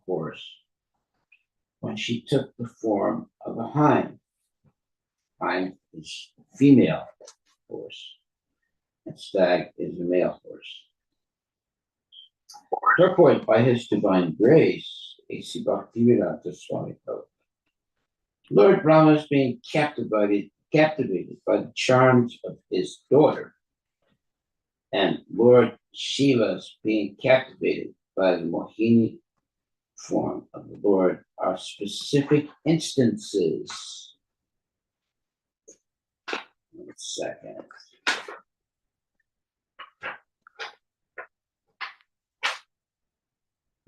horse when she took the form of a hind. Hind is female horse, and stag is a male horse. Purport by his divine grace, A.C. Bhaktivedanta Swami Prabhupada. Lord Brahma is being captivated by the charms of his daughter, and Lord Shiva is being captivated by the Mohini form of the Lord are specific instances. 1 second.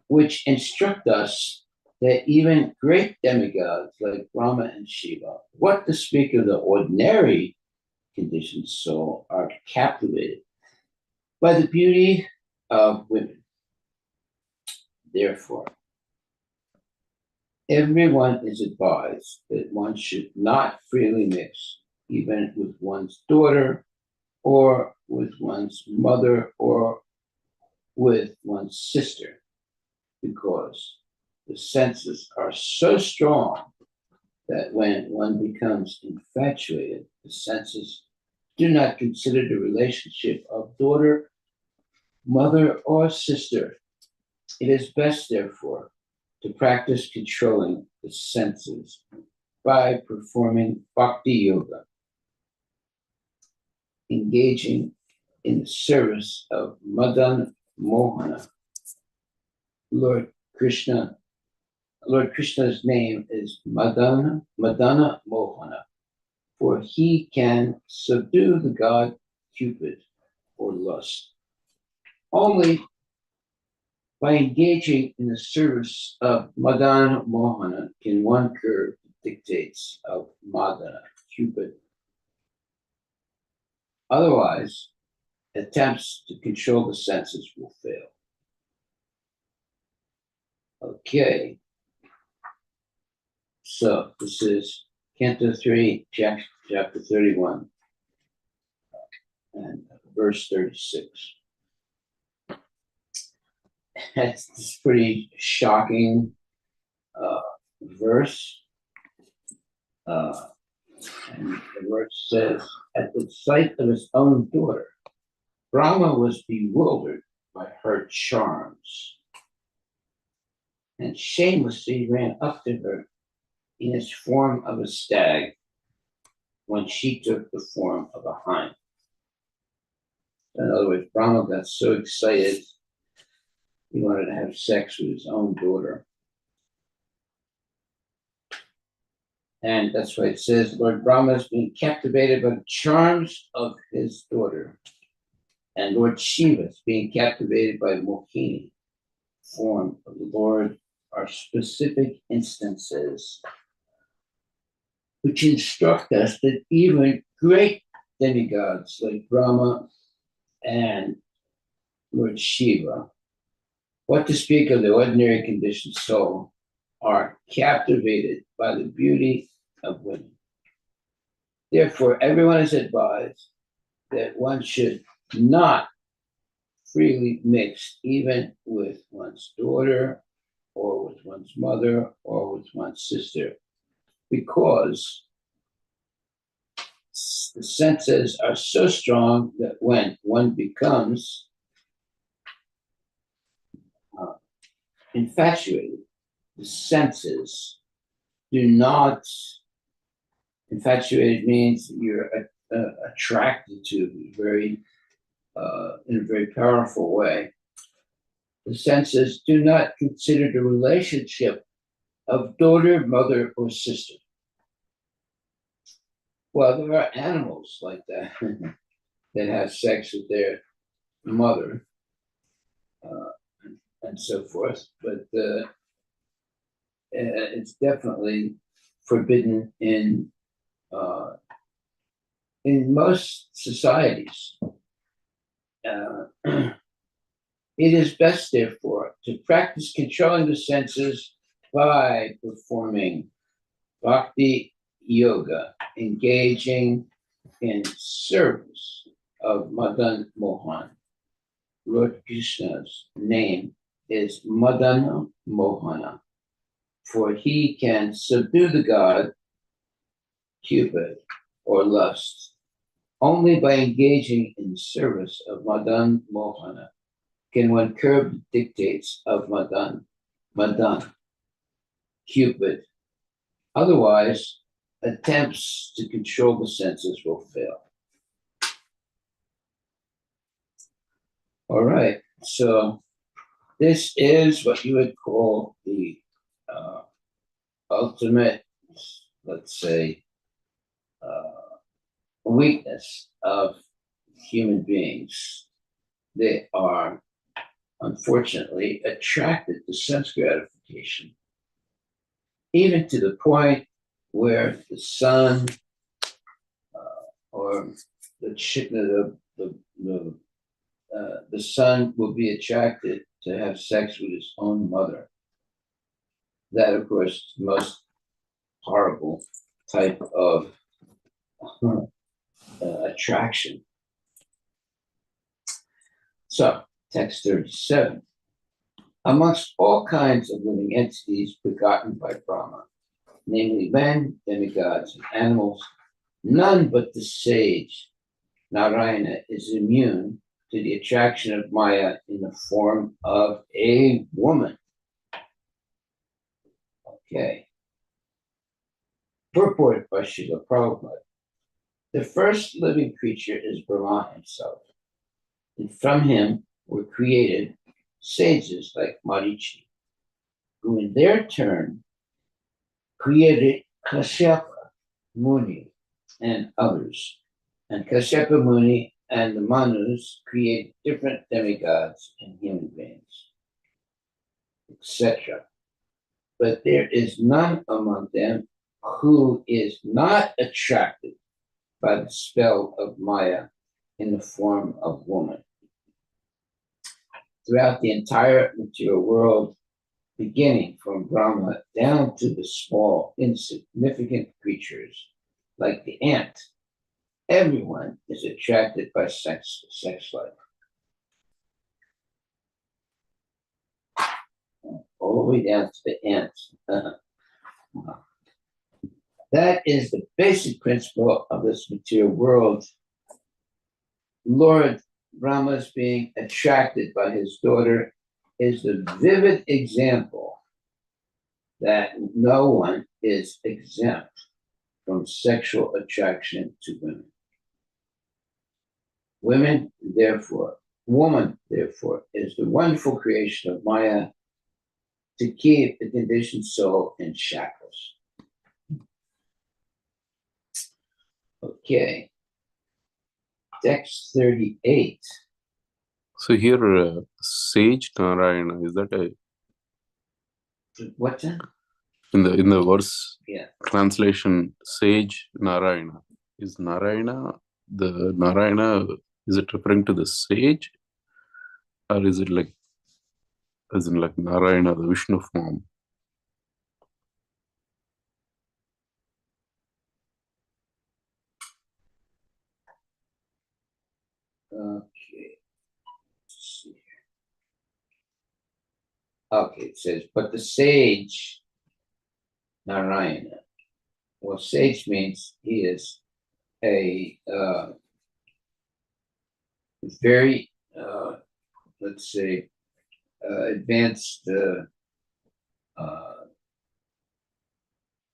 Which instruct us that even great demigods like Brahma and Shiva, what to speak of the ordinary conditioned soul, are captivated by the beauty of women. Therefore, everyone is advised that one should not freely mix, even with one's daughter, or with one's mother, or with one's sister, because the senses are so strong that when one becomes infatuated, the senses do not consider the relationship of daughter, mother, or sister. It is best, therefore, to practice controlling the senses by performing bhakti yoga, engaging in the service of Madan Mohana. Lord Krishna's name is Madana Mohana, for he can subdue the god Cupid or lust. Only by engaging in the service of Madana Mohana can one curb the dictates of Madana, Cupid. Otherwise, attempts to control the senses will fail. Okay. So this is Canto 3, chapter 31, and verse 36. That's this pretty shocking verse. And the verse says, at the sight of his own daughter, Brahma was bewildered by her charms, and shamelessly ran up to her in his form of a stag when she took the form of a hind. In other words, Brahma got so excited, he wanted to have sex with his own daughter. And that's why it says, Lord Brahma has been captivated by the charms of his daughter. And Lord Shiva is being captivated by the Mohini form of the Lord, are specific instances which instruct us that even great demigods like Brahma and Lord Shiva, what to speak of the ordinary conditioned soul, are captivated by the beauty of women. Therefore, everyone is advised that one should not freely mix even with one's daughter, or with one's mother, or with one's sister, because the senses are so strong that when one becomes infatuated, the senses do not, infatuated means you're attracted to very, in a very powerful way. The senses do not consider the relationship of daughter, mother, or sister. Well, there are animals like that that have sex with their mother and so forth, but it's definitely forbidden in most societies. It is best, therefore, to practice controlling the senses by performing bhakti yoga, engaging in service of Madan Mohan, Lord Krishna's name is Madana Mohana, for he can subdue the god Cupid or lust only by engaging in the service of Madan Mohana can one curb the dictates of Madan, Cupid. Otherwise, attempts to control the senses will fail. All right, so this is what you would call the ultimate, let's say, weakness of human beings. They are, unfortunately, attracted to sense gratification, even to the point where the sun or the son will be attracted to have sex with his own mother. That, of course, is the most horrible type of attraction. So, text 37. Amongst all kinds of living entities begotten by Brahma, namely men, demigods, and animals, none but the sage, Narayana, is immune to the attraction of Maya in the form of a woman. Okay. Purport by Srila Prabhupada. The first living creature is Brahma himself, and from him were created sages like Marichi, who in their turn created Kashyapa Muni and others. And Kashyapa Muni and the Manus create different demigods and human beings, etc. But there is none among them who is not attracted by the spell of Maya in the form of woman. Throughout the entire material world, beginning from Brahma down to the small, insignificant creatures like the ant, everyone is attracted by sex life. All the way down to the ants. That is the basic principle of this material world. Lord Brahma's being attracted by his daughter is the vivid example that no one is exempt from sexual attraction to women. Woman, therefore, is the wonderful creation of Maya to keep the conditioned soul in shackles. Okay. Text 38. So here, sage Narayana, is that a What's that? in the verse Yeah. translation? Sage Narayana, is Narayana the Narayana? Is it referring to the sage, or is it like as in like Narayana, the Vishnu form? Okay. Let's see. Okay, it says, but the sage Narayana. Well, sage means he is a very, let's say, advanced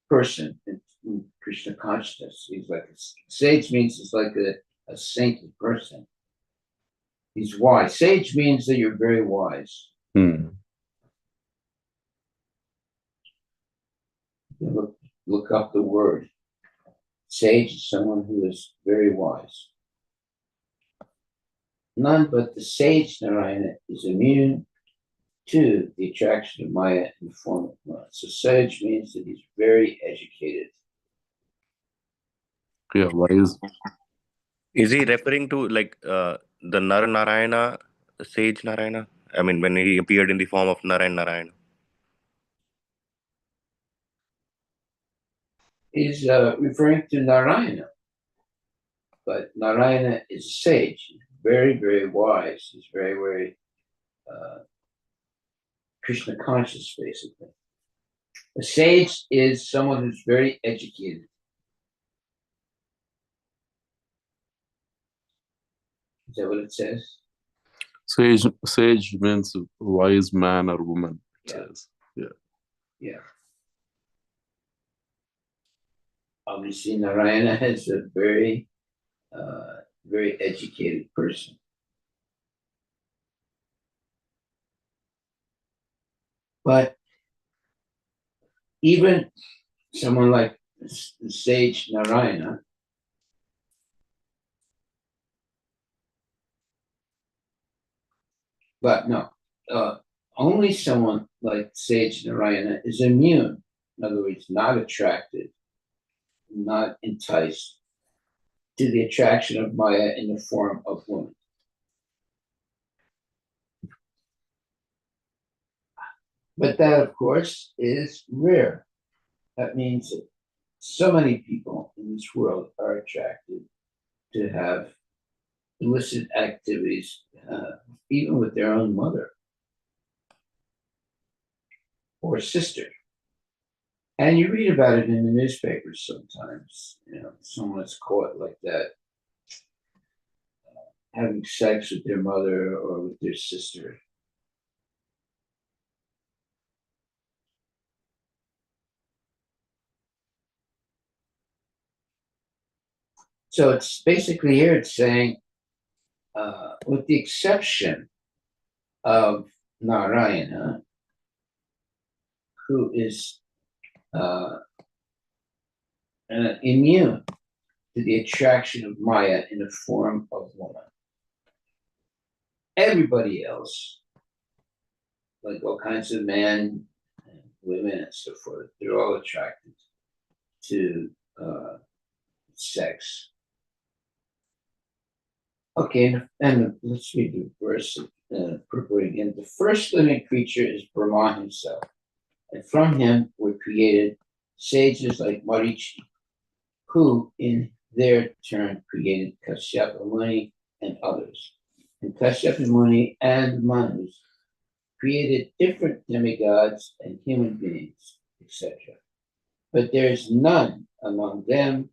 person in Krishna consciousness. He's like sage means he's like a saintly person. He's wise. Sage means that you're very wise. Look up the word. Sage is someone who is very wise. None but the sage Narayana is immune to the attraction of Maya in the form of Maya. So sage means that he's very educated. Yeah, wise. Is he referring to like the Nar Narayana, sage Narayana? I mean, when he appeared in the form of Narayana. He's referring to Narayana. But Narayana is a sage. He's very, very wise. He's very, very Krishna conscious, basically. A sage is someone who's very educated. Is that what it says? Sage means wise man or woman. It Yeah. says. Yeah. Yeah. Obviously, Narayana is a very, very educated person. But even someone like the sage Narayana, but no, only someone like sage Narayana is immune. In other words, not attracted, not enticed to the attraction of Maya in the form of woman. But that, of course, is rare. That means that so many people in this world are attracted to have illicit activities, even with their own mother or sister. And you read about it in the newspapers sometimes. Someone is caught like that, having sex with their mother or with their sister. So it's basically here it's saying, with the exception of Narayana, who is immune to the attraction of Maya in the form of woman. Everybody else, like all kinds of men and women and so forth, they're all attracted to sex. Okay, and let's read the verse purport again. The first living creature is Brahma himself, and from him were created sages like Marichi, who in their turn created Kashyapa Muni and others. And Kashyapa Muni and Manus created different demigods and human beings, etc. But there is none among them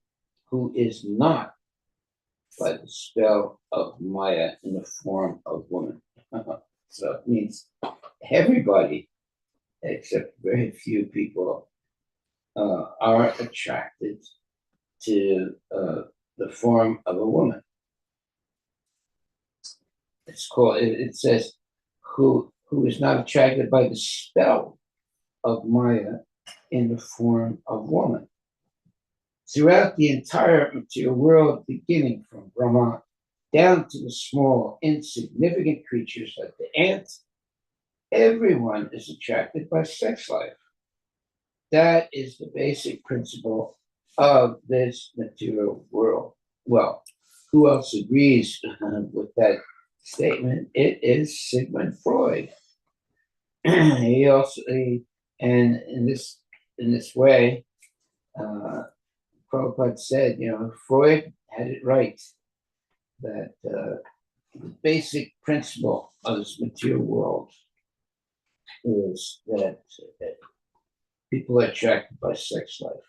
who is not by the spell of Maya in the form of woman. So it means everybody, except very few people, are attracted to the form of a woman. It's called, it says, who is not attracted by the spell of Maya in the form of woman. Throughout the entire material world, beginning from Brahma down to the small, insignificant creatures like the ant, everyone is attracted by sex life. That is the basic principle of this material world. Well, who else agrees with that statement? It is Sigmund Freud. And in this way, Prabhupada said, Freud had it right that the basic principle of this material world is that people are attracted by sex life.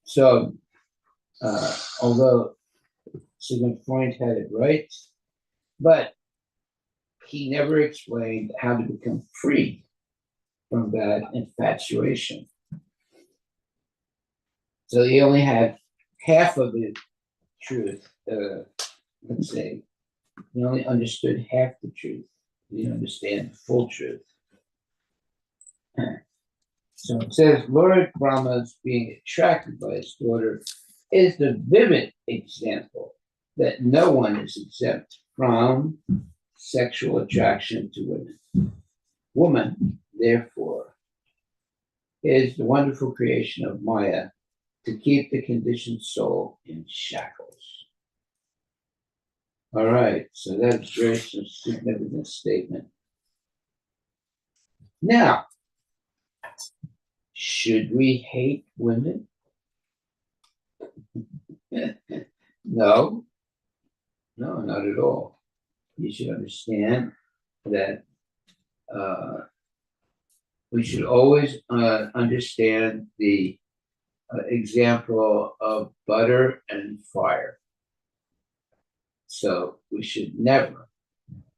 So, although Sigmund Freud had it right, but he never explained how to become free from that infatuation. So he only had half of the truth. Let's say he only understood half the truth. He didn't understand the full truth. So it says, Lord Brahma's being attracted by his daughter is the vivid example that no one is exempt from sexual attraction to women. Woman, therefore, is the wonderful creation of Maya to keep the conditioned soul in shackles. All right, so that's a very significant statement. Now, should we hate women? No, not at all. you should understand that we should always understand the example of butter and fire. So we should never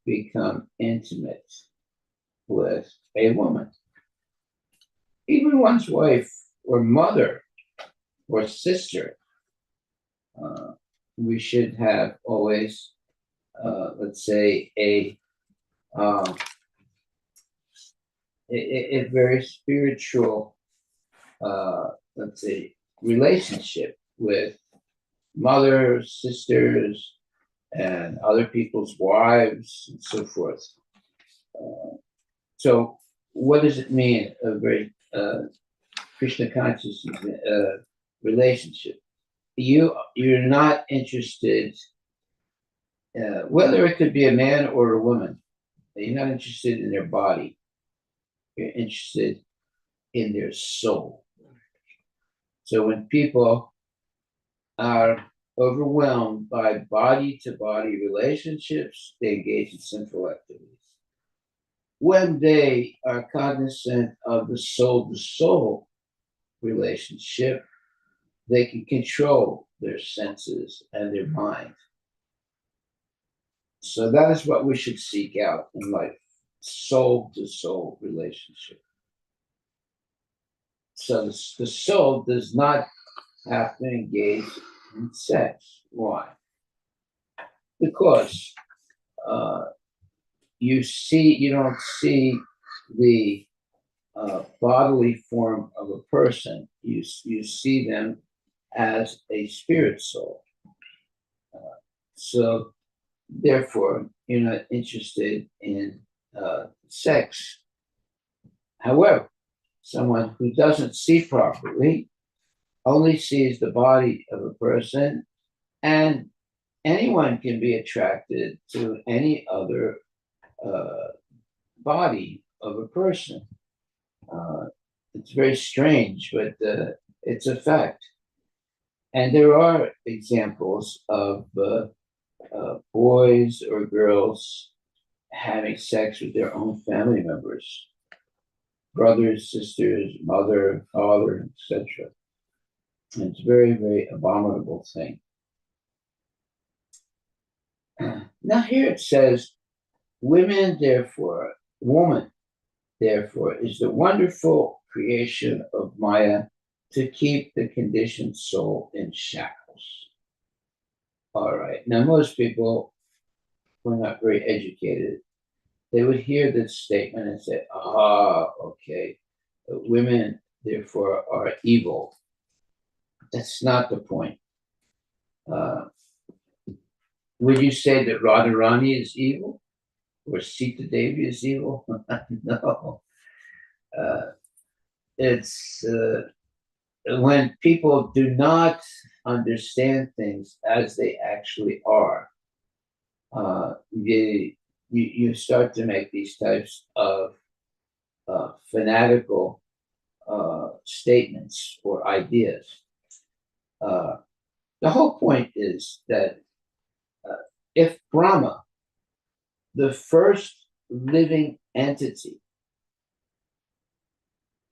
become intimate with a woman, even one's wife or mother or sister. We should have always, let's say, a very spiritual, let's say, relationship with mothers, sisters, and other people's wives, and so forth. So, what does it mean, a very Krishna consciousness relationship? You're not interested, whether it could be a man or a woman. You're not interested in their body. You're interested in their soul. So when people are overwhelmed by body-to-body relationships, they engage in sinful activities. When they are cognizant of the soul-to-soul relationship, they can control their senses and their mind. So that is what we should seek out in life, soul-to-soul relationship. So the soul does not have to engage in sex. Why? Because you don't see the bodily form of a person. You see them as a spirit soul. So therefore, you're not interested in sex. However, someone who doesn't see properly only sees the body of a person, and anyone can be attracted to any other body of a person. It's very strange, but it's a fact. And there are examples of boys or girls having sex with their own family members, brothers, sisters, mother, father, etc. It's a very, very abominable thing. Now here it says, woman, therefore, is the wonderful creation of Maya to keep the conditioned soul in shackles. All right. Now, most people who are not very educated, they would hear this statement and say, okay, women, therefore, are evil. That's not the point. Would you say that Radharani is evil? Or Sita Devi is evil? No. It's when people do not understand things as they actually are, you start to make these types of fanatical statements or ideas. The whole point is that if Brahma, the first living entity,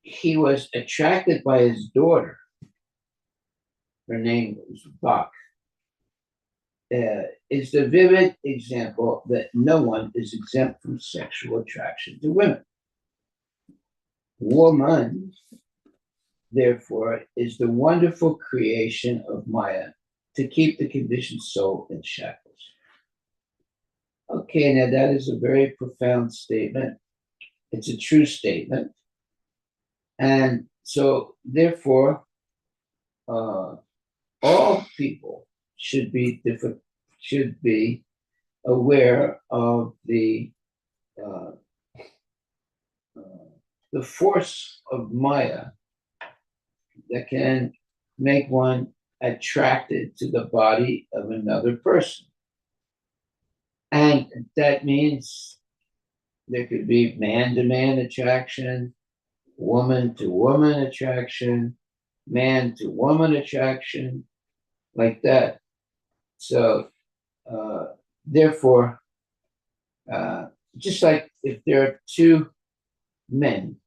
he was attracted by his daughter, her name was Bach, is the vivid example that no one is exempt from sexual attraction to women. Woman, therefore, is the wonderful creation of Maya to keep the conditioned soul in shackles. Okay, now that is a very profound statement. It's a true statement. And so, therefore, all people should be aware of the force of Maya that can make one attracted to the body of another person. And that means there could be man-to-man attraction, woman-to-woman attraction, man-to-woman attraction, like that. So, therefore, Just like if there are two men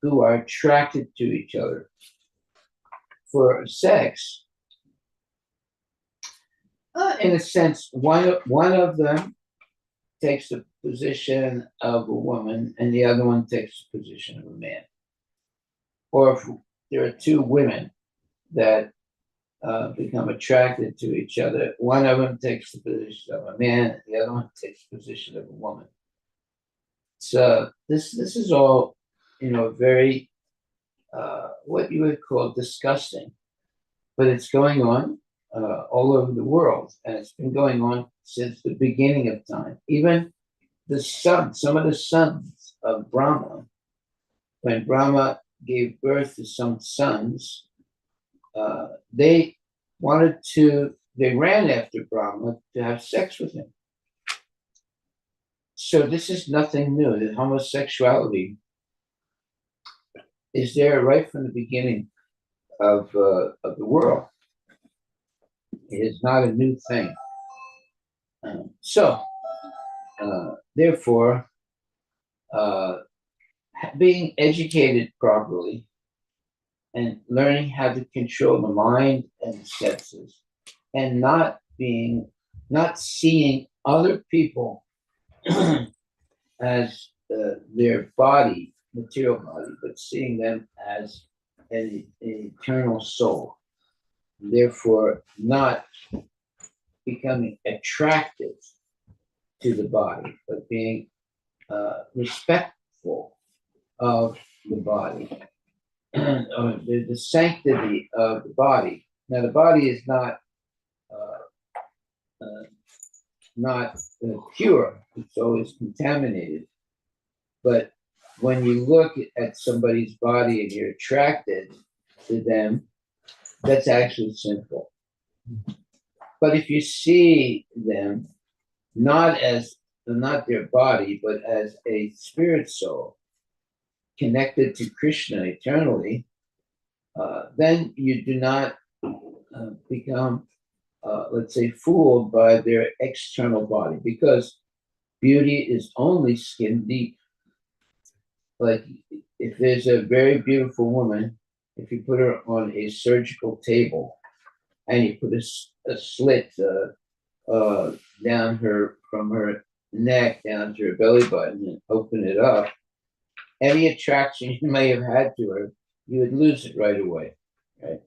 who are attracted to each other for sex, in a sense, one of them takes the position of a woman and the other one takes the position of a man. Or if there are two women that become attracted to each other, one of them takes the position of a man, the other one takes the position of a woman. So this is all, very what you would call disgusting, but it's going on all over the world, and it's been going on since the beginning of time. Even some of the sons of Brahma, when Brahma gave birth to some sons, they ran after Brahma to have sex with him. So this is nothing new. The homosexuality is there right from the beginning of the world. It is not a new thing. Therefore, being educated properly and learning how to control the mind and the senses, and not seeing other people as their body, material body, but seeing them as an eternal soul. Therefore, not becoming attracted to the body, but being respectful of the body, the sanctity of the body. Now, the body is not pure; it's always contaminated. But when you look at somebody's body and you're attracted to them, that's actually sinful. But if you see them not their body, but as a spirit soul connected to Krishna eternally, then you do not become, let's say, fooled by their external body, because beauty is only skin deep. Like if there's a very beautiful woman, if you put her on a surgical table and you put a slit down from her neck down to her belly button and open it up, any attraction you may have had to her, you would lose it right away, right?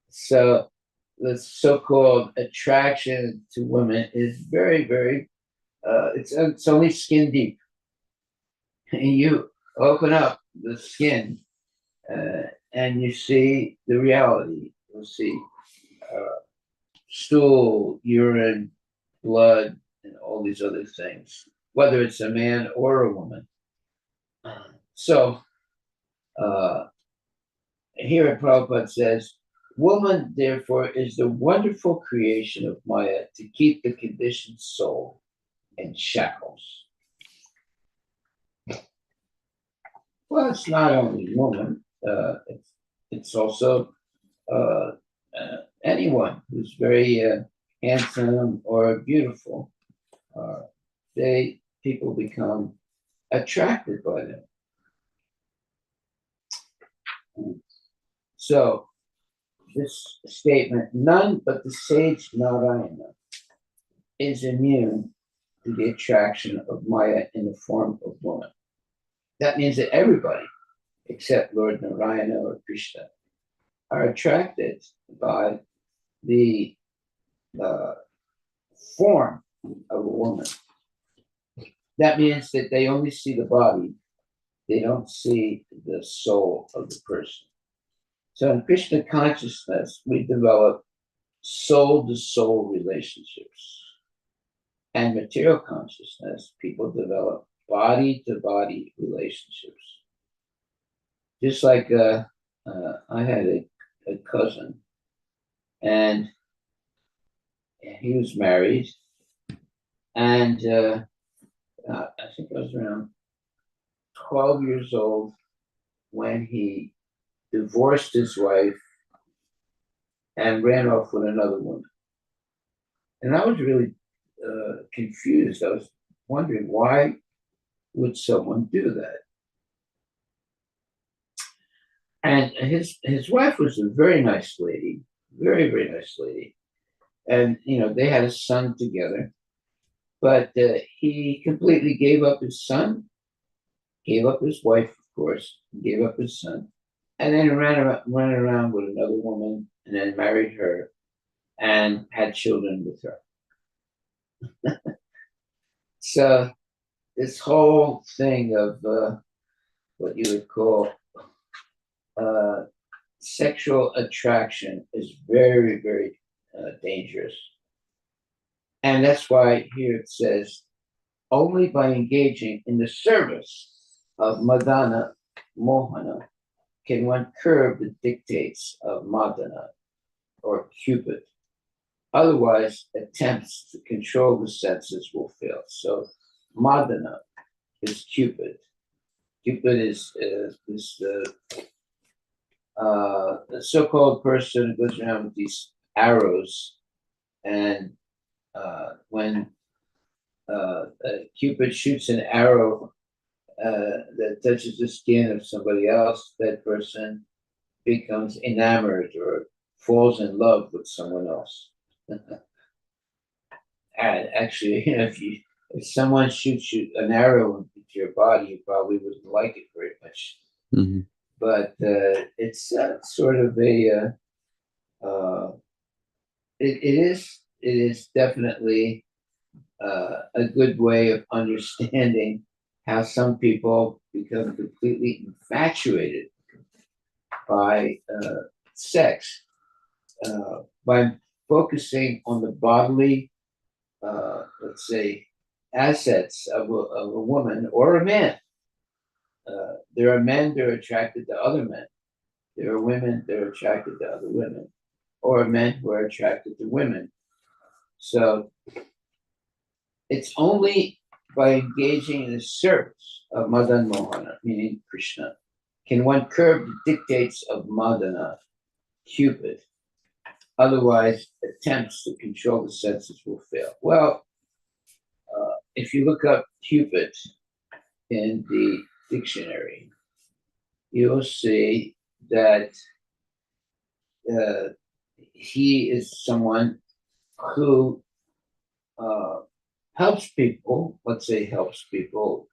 So the so-called attraction to women is very, very, it's only skin deep. And you open up the skin and you see the reality. You'll see stool, urine, blood, and all these other things, whether it's a man or a woman. So here Prabhupada says, woman, therefore, is the wonderful creation of Maya to keep the conditioned soul in shackles. Well, it's not only woman, it's also anyone who's very handsome or beautiful. People become attracted by them. So this statement, none but the sage Narayana is immune to the attraction of Maya in the form of woman. That means that everybody, except Lord Narayana or Krishna, are attracted by the form of a woman. That means that they only see the body, they don't see the soul of the person. So in Krishna consciousness, we develop soul-to-soul relationships. And material consciousness, people develop body-to-body relationships. Just like I had a cousin, and he was married, and I think I was around 12 years old when he divorced his wife and ran off with another woman. And I was really confused. I was wondering, why would someone do that? And his wife was a very nice lady, very, very nice lady. And, they had a son together, but he completely gave up his son, gave up his wife, of course, gave up his son, and then ran around with another woman and then married her and had children with her. So this whole thing of what you would call sexual attraction is very, very dangerous. And that's why here it says, only by engaging in the service of Madana Mohana can one curb the dictates of Madana or Cupid. Otherwise, attempts to control the senses will fail. So Madana is Cupid. Cupid is this the so-called person who goes around with these arrows, and when Cupid shoots an arrow that touches the skin of somebody else, that person becomes enamored or falls in love with someone else. And actually, if someone shoots you an arrow into your body, you probably wouldn't like it very much. Mm-hmm. But it's sort of a it is definitely a good way of understanding how some people become completely infatuated by sex, by focusing on the bodily, let's say, assets of a woman or a man. There are men that are attracted to other men. There are women that are attracted to other women, or men who are attracted to women. So it's only by engaging in the service of Madan Mohana, meaning Krishna, can one curb the dictates of Madana, Cupid. Otherwise, attempts to control the senses will fail. Well, if you look up Cupid in the dictionary, you'll see that he is someone who helps people, let's say helps people,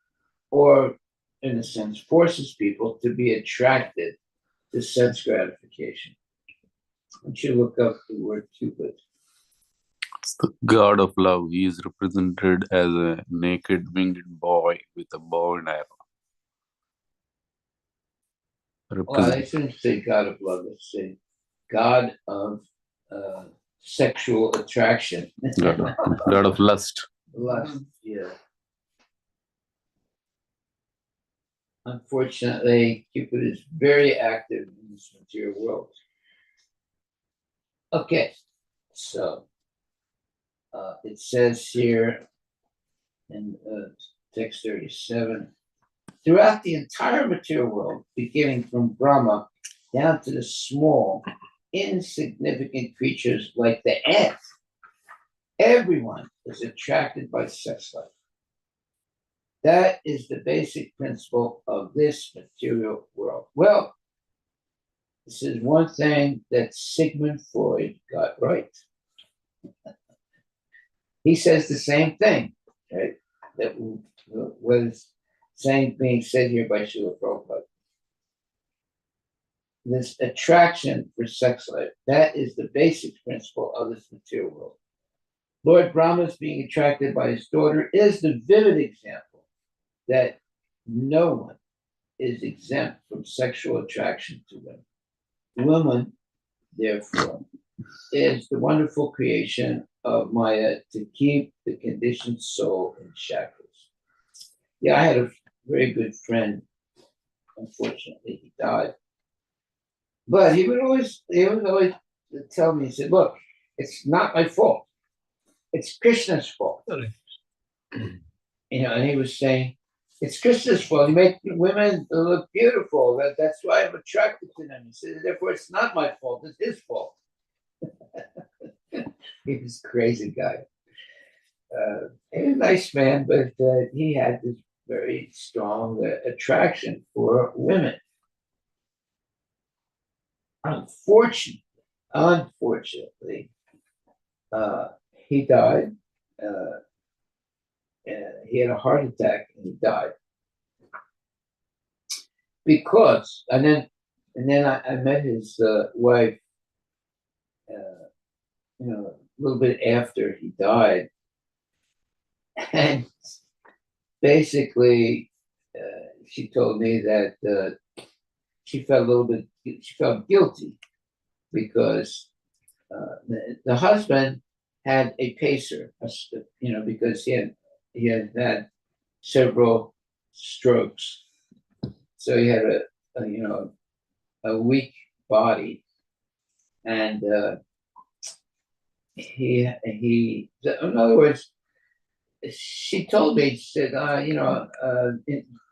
or in a sense forces people to be attracted to sense gratification. Why don't you look up the word Cupid? It's the god of love. He is represented as a naked winged boy with a bow and arrow. Well, I shouldn't say god of love, let's say god of sexual attraction. God of lust. Lust, yeah. Unfortunately, Cupid is very active in this material world. Okay, so it says here in text 37, throughout the entire material world, beginning from Brahma down to the small, insignificant creatures like the ant, everyone is attracted by sex life. That is the basic principle of this material world. Well, this is one thing that Sigmund Freud got right. He says the same thing, right? That was being said here by Srila Prabhupada. This attraction for sex life, that is the basic principle of this material world. Lord Brahma's being attracted by his daughter is the vivid example that no one is exempt from sexual attraction to women. Woman, therefore, is the wonderful creation of Maya to keep the conditioned soul in shackles. Yeah, I had a very good friend. Unfortunately, he died. But he would always tell me, he said, look, it's not my fault. It's Krishna's fault. And he was saying, it's Krishna's fault. He made women look beautiful. That's why I'm attracted to them. He said, therefore, it's not my fault. It's his fault. He was a crazy guy. he was a nice man, but he had this very strong attraction for women. Unfortunately, he died. Uh, he had a heart attack and he died because, and then I met his wife, a little bit after he died, and basically, she told me that she felt guilty because the husband had a pacer, because he had several strokes, so he had a weak body, and in other words, she told me, she said,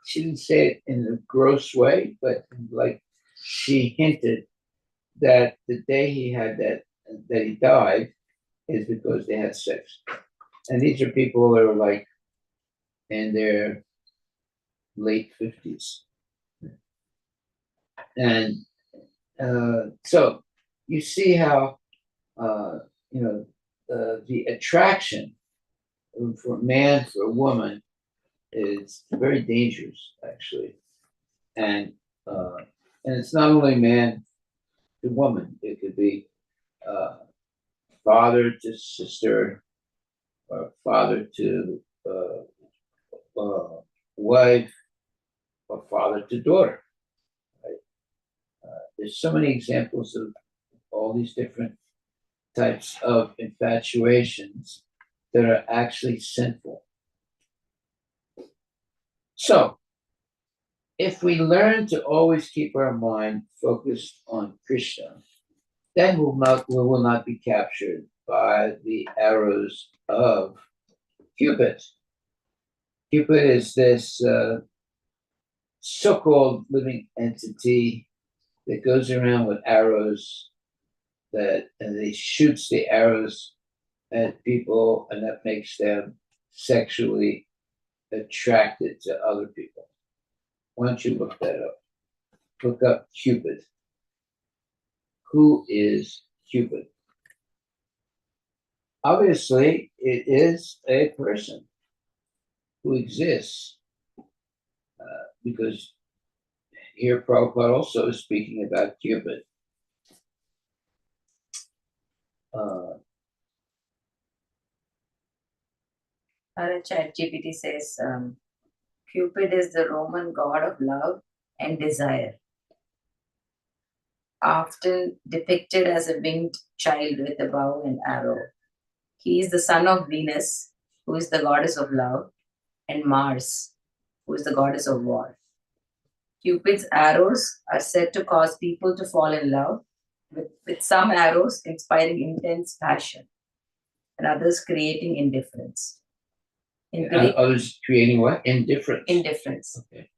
she didn't say it in a gross way, but like she hinted that the day that he died is because they had sex. And these are people that are like in their late 50s. And so you see how, the attraction for a man, for a woman, is very dangerous, actually. And it's not only man to woman, it could be father to sister, or father to wife, or father to daughter. Right? There's so many examples of all these different types of infatuations that are actually sinful. So, if we learn to always keep our mind focused on Krishna, then we will not be captured by the arrows of Cupid. Cupid is this so-called living entity that goes around with arrows, and he shoots the arrows at people, and that makes them sexually attracted to other people. Why don't you look that up? Look up Cupid. Who is Cupid? Obviously, it is a person who exists, because here Prabhupada also is speaking about Cupid. ChatGPT says Cupid is the Roman god of love and desire, often depicted as a winged child with a bow and arrow. He is the son of Venus, who is the goddess of love, and Mars, who is the goddess of war. Cupid's arrows are said to cause people to fall in love, with some arrows inspiring intense passion, and others creating indifference. In Greek, Others creating what? Indifference. Indifference. Okay.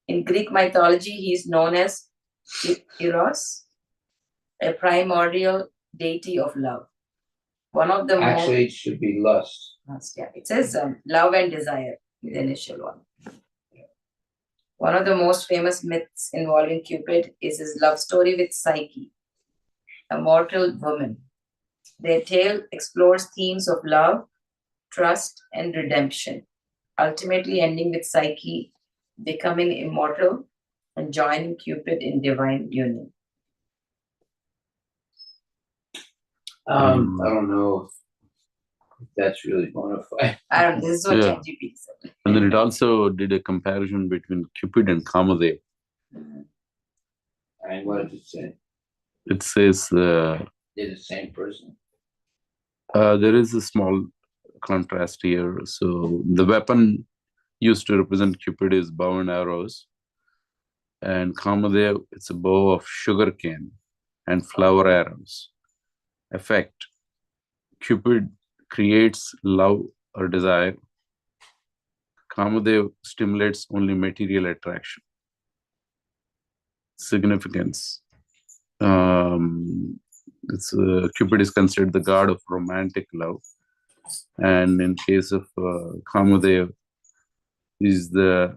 In Greek mythology, he is known as Eros, a primordial deity of love. One of the Actually, it should be lust. Yeah, it says love and desire, the initial one. One of the most famous myths involving Cupid is his love story with Psyche, a mortal woman. Their tale explores themes of love, trust, and redemption, ultimately ending with Psyche becoming immortal and joining Cupid in divine union. I don't know if that's really bona fide. This is what ChatGPT said. And then it also did a comparison between Cupid and Kamadev. And what does it say? It says They're the same person. there is a small contrast here. So the weapon used to represent Cupid is bow and arrows, and Kamadev, it's a bow of sugarcane and flower arrows. Effect: Cupid creates love or desire. Kamadev stimulates only material attraction. Significance: Cupid is considered the god of romantic love, And in case of Kamadev, is the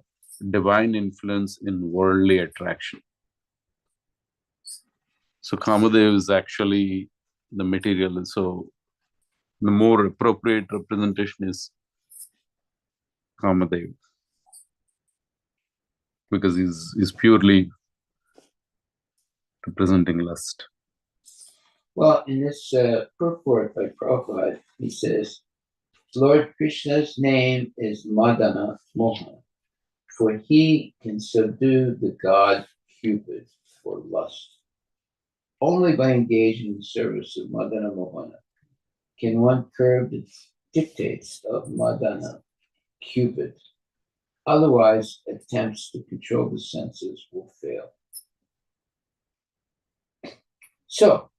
divine influence in worldly attraction. So Kamadev is actually the material. So the more appropriate representation is Kamadev, because he's purely representing lust. Well, in this purport by Prabhupada, he says, Lord Krishna's name is Madana Mohan, for he can subdue the god Cupid for lust. Only by engaging in the service of Madana Mohana can one curb the dictates of Madana Cupid. Otherwise, attempts to control the senses will fail. So,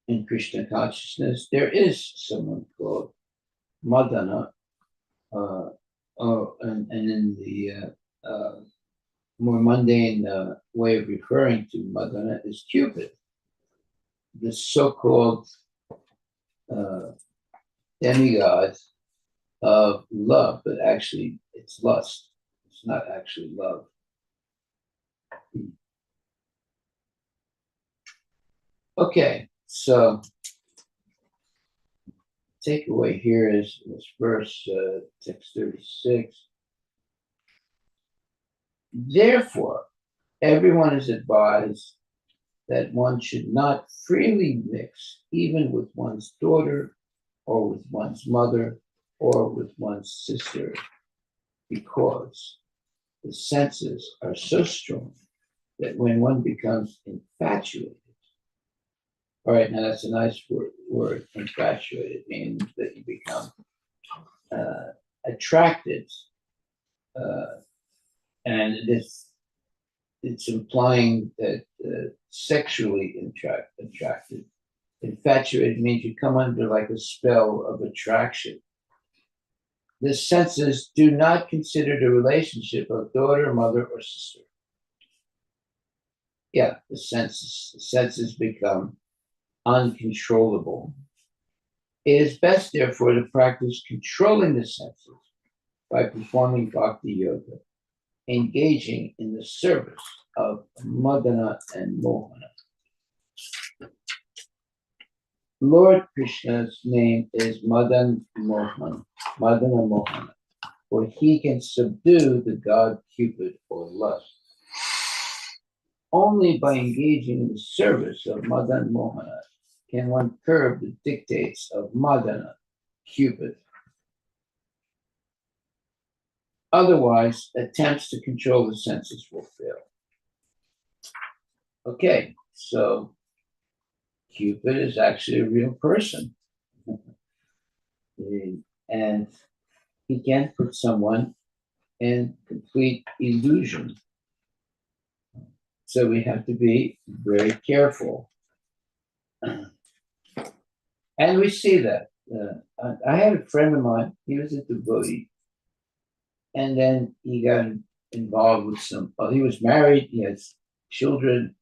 in Krishna consciousness, there is someone called Madana, and in the more mundane way of referring to Madana is Cupid, the so-called demigod of love, but actually it's lust. It's not actually love. Okay, so takeaway here is this verse, text 36. Therefore, everyone is advised that one should not freely mix even with one's daughter or with one's mother or with one's sister, because the senses are so strong that when one becomes infatuated, all right, now that's a nice word, infatuated, means that you become attracted, and it's implying that sexually attracted. Infatuated means you come under like a spell of attraction. The senses do not consider the relationship of daughter, mother, or sister. Yeah, the senses become uncontrollable. It is best, therefore, to practice controlling the senses by performing bhakti yoga, engaging in the service of Madana and Mohana. Lord Krishna's name is Madana Mohan, for he can subdue the god Cupid or lust. Only by engaging in the service of Madana Mohana can one curb the dictates of Madana, Cupid. Otherwise, attempts to control the senses will fail. Okay, so Cupid is actually a real person. And he can put someone in complete illusion. So we have to be very careful. And we see that. I had a friend of mine, he was a devotee, and then he got involved with he was married, he had children,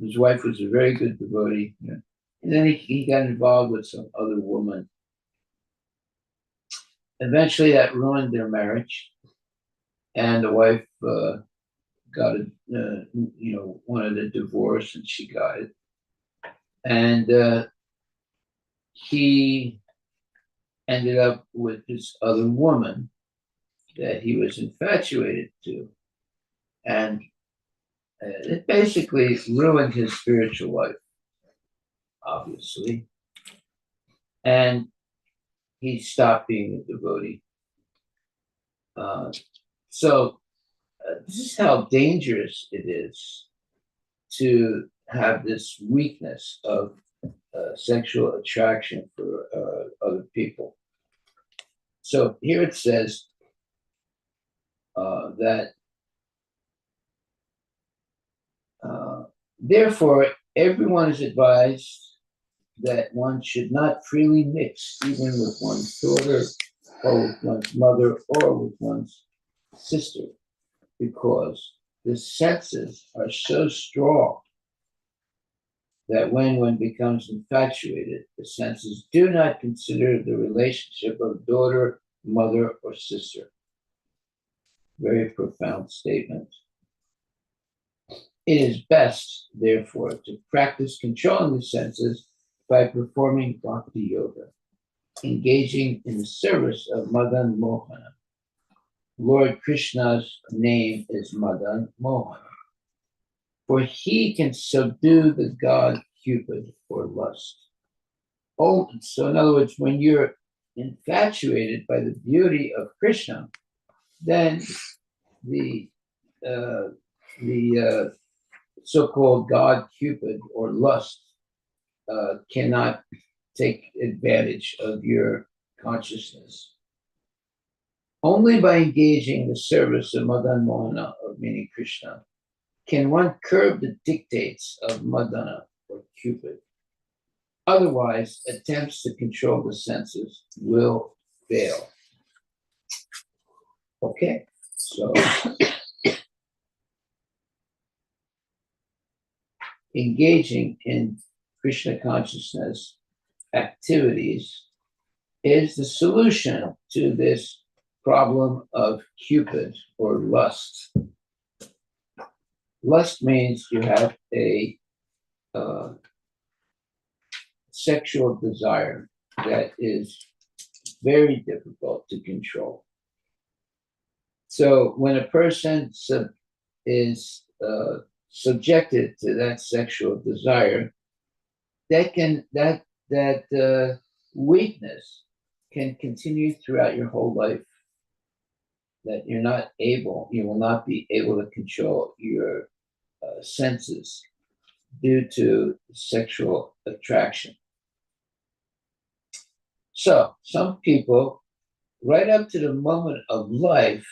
his wife was a very good devotee, and then he got involved with some other woman. Eventually that ruined their marriage, and the wife wanted a divorce, and she got it. And he ended up with this other woman that he was infatuated to. And it basically ruined his spiritual life, obviously. And he stopped being a devotee. So this is how dangerous it is to have this weakness of sexual attraction for other people. So here it says that therefore everyone is advised that one should not freely mix even with one's daughter or with one's mother or with one's sister, because the senses are so strong that when one becomes infatuated, the senses do not consider the relationship of daughter, mother, or sister. Very profound statement. It is best, therefore, to practice controlling the senses by performing bhakti yoga, engaging in the service of Madan Mohana. Lord Krishna's name is Madan Mohana, for he can subdue the god Cupid or lust. Oh, so in other words, when you're infatuated by the beauty of Krishna, then the so-called god Cupid or lust cannot take advantage of your consciousness. Only by engaging the service of Madan Mohana, or meaning Krishna, can one curb the dictates of Madana or Cupid. Otherwise, attempts to control the senses will fail. Okay, so engaging in Krishna consciousness activities is the solution to this problem of Cupid or lust. Lust means you have a sexual desire that is very difficult to control. So when a person is subjected to that sexual desire, that weakness can continue throughout your whole life. That you will not be able to control your senses due to sexual attraction. So some people, right up to the moment of life,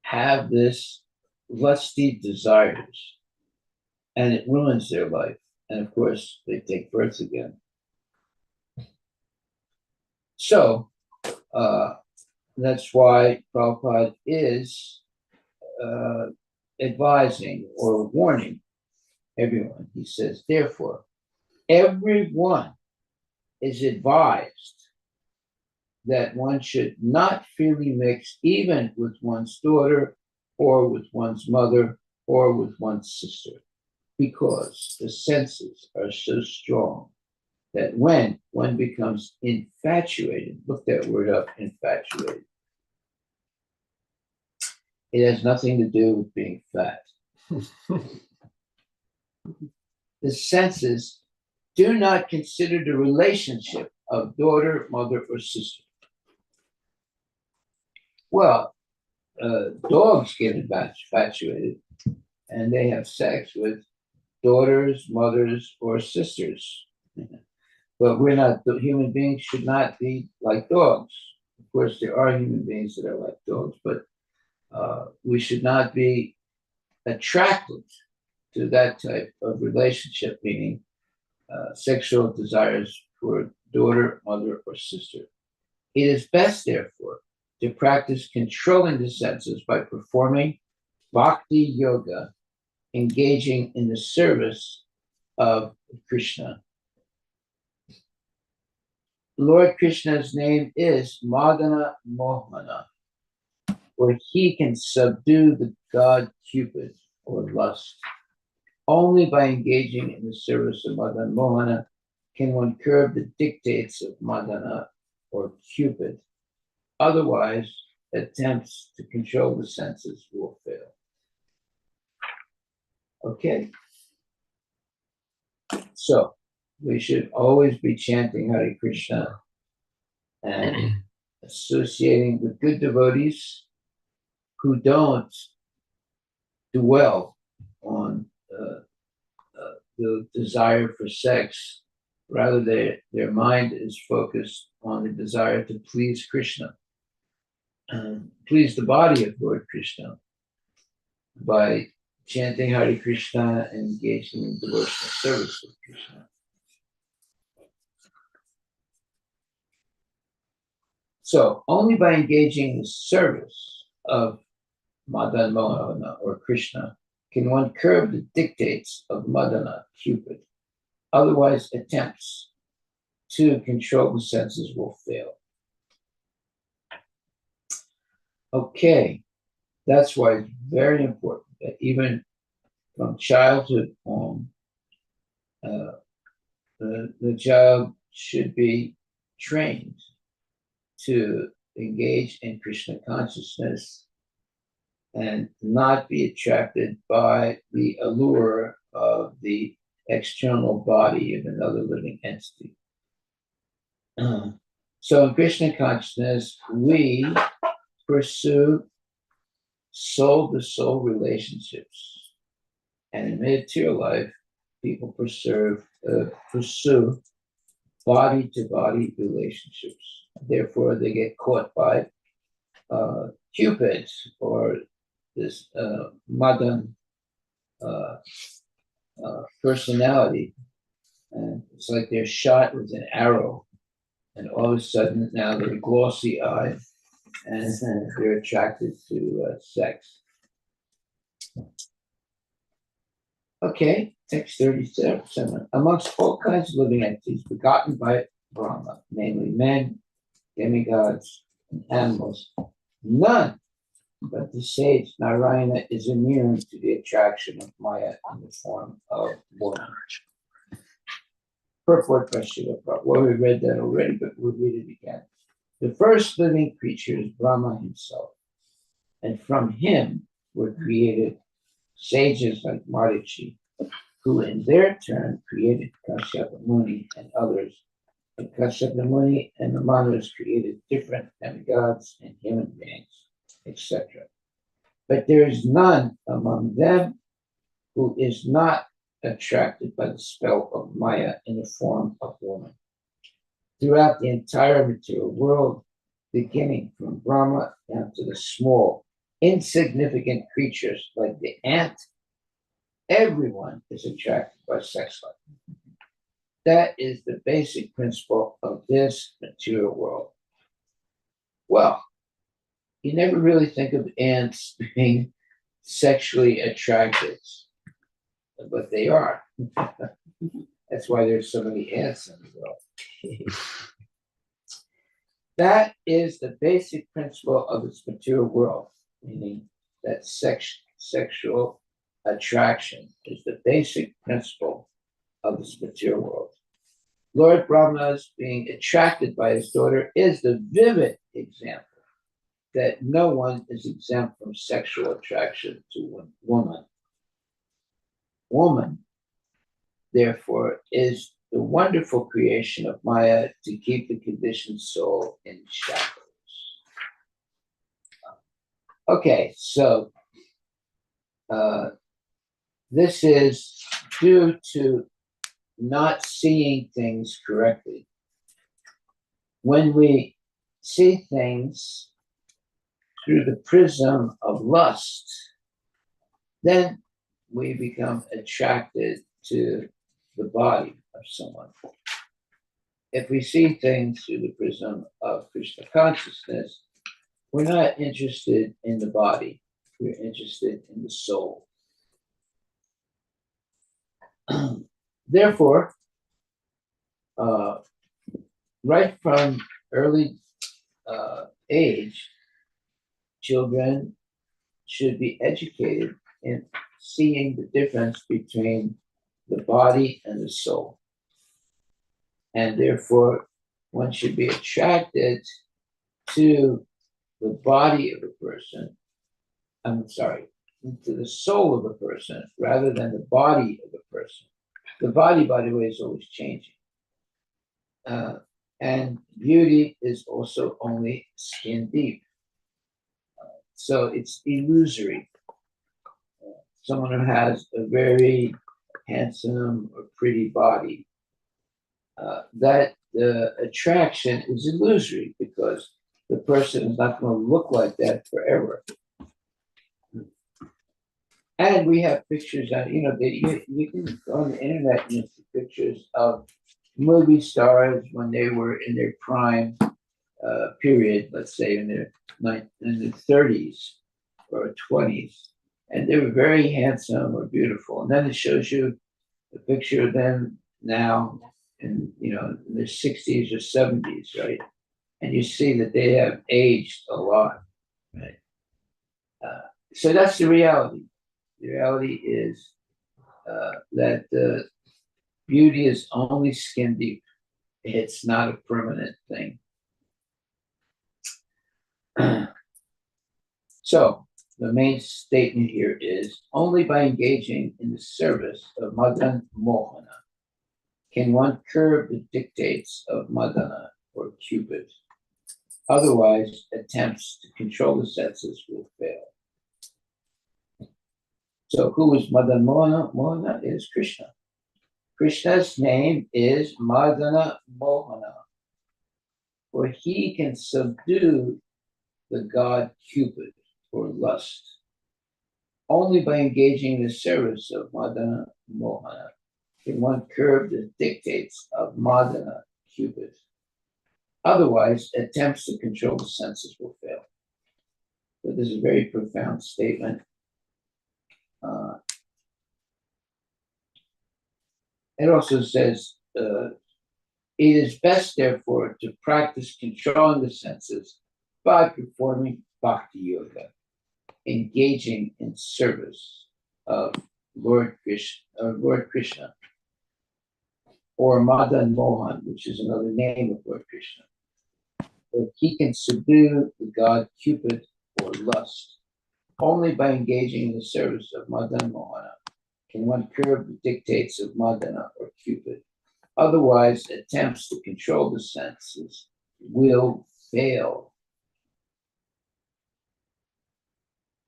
have this lusty desires, and it ruins their life. And of course, they take birth again. So that's why Prabhupada is advising or warning everyone. He says, therefore, everyone is advised that one should not freely mix even with one's daughter or with one's mother or with one's sister, because the senses are so strong that when one becomes infatuated, look that word up, infatuated, it has nothing to do with being fat. The senses do not consider the relationship of daughter, mother, or sister. Well, dogs get infatuated and they have sex with daughters, mothers, or sisters. But we're not, the human beings should not be like dogs. Of course, there are human beings that are like dogs, but we should not be attracted to that type of relationship, meaning sexual desires for daughter, mother, or sister. It is best, therefore, to practice controlling the senses by performing bhakti yoga, engaging in the service of Krishna. Lord Krishna's name is Madana Mohana, where he can subdue the god Cupid or lust. Only by engaging in the service of Madan Mohana can one curb the dictates of Madana or Cupid. Otherwise, attempts to control the senses will fail. Okay. So, we should always be chanting Hare Krishna and associating with good devotees who don't dwell on the desire for sex. Rather, their mind is focused on the desire to please Krishna, please the body of Lord Krishna by chanting Hare Krishna and engaging in devotional service of Krishna. So, only by engaging in the service of Madan Mohana or Krishna can one curb the dictates of Madana, Cupid. Otherwise, attempts to control the senses will fail. Okay, that's why it's very important that even from childhood on, the child should be trained to engage in Krishna consciousness and not be attracted by the allure of the external body of another living entity. So in Krishna consciousness, we pursue soul-to-soul relationships. And in material life, people pursue body-to-body relationships. Therefore, they get caught by Cupid or this Madan personality. And it's like they're shot with an arrow. And all of a sudden, now they're glossy-eyed and they're attracted to sex. Okay, text 37. Amongst all kinds of living entities begotten by Brahma, namely men, demigods, and animals, none but the sage Narayana is immune to the attraction of Maya in the form of woman. Purport by Srila Prabhupada. Well, we read that already, but we'll read it again. The first living creature is Brahma himself, and from him were created sages like Marichi, who in their turn created Kashyapa Muni and others. And Kashyapa Muni and the Manas created different demigods and human beings, etc. But there is none among them who is not attracted by the spell of Maya in the form of woman. Throughout the entire material world, beginning from Brahma down to the small, insignificant creatures like the ant, everyone is attracted by sex life. That is the basic principle of this material world. Well, you never really think of ants being sexually attracted, but they are. That's why there's so many ants in the world. That is the basic principle of this material world, meaning that sexual attraction is the basic principle of this material world. Lord Brahma's being attracted by his daughter is the vivid example that no one is exempt from sexual attraction to a woman. Woman, therefore, is the wonderful creation of Maya to keep the conditioned soul in shackles. Okay, so this is due to not seeing things correctly. When we see things through the prism of lust, then we become attracted to the body of someone. If we see things through the prism of Krishna consciousness, we're not interested in the body, we're interested in the soul. Therefore, right from early age, children should be educated in seeing the difference between the body and the soul. And therefore, one should be attracted to the body of a person, to the soul of a person rather than the body of a person. The body, by the way, is always changing. And beauty is also only skin deep. So it's illusory. Someone who has a very handsome or pretty body, that attraction is illusory because the person is not going to look like that forever. And we have pictures that, you can go on the internet and see pictures of movie stars when they were in their prime period, let's say in their 30s or 20s. And they were very handsome or beautiful. And then it shows you a picture of them now in their 60s or 70s, right? And you see that they have aged a lot, right? So that's the reality. The reality is that beauty is only skin deep. It's not a permanent thing. So the main statement here is only by engaging in the service of Madan Mohana can one curb the dictates of Madana or Cupid. Otherwise, attempts to control the senses will fail. So who is Madan Mohana? Mohana is Krishna. Krishna's name is Madana Mohana, for he can subdue the god Cupid or lust. Only by engaging in the service of Madana Mohana can one curb the dictates of Madana Cupid. Otherwise, attempts to control the senses will fail. So this is a very profound statement. It also says, it is best, therefore, to practice controlling the senses by performing bhakti yoga, engaging in service of Lord Krishna, or Madan Mohan, which is another name of Lord Krishna. But he can subdue the god Cupid or lust. Only by engaging in the service of Madan Mohana can one curb the dictates of Madana or Cupid. Otherwise, attempts to control the senses will fail.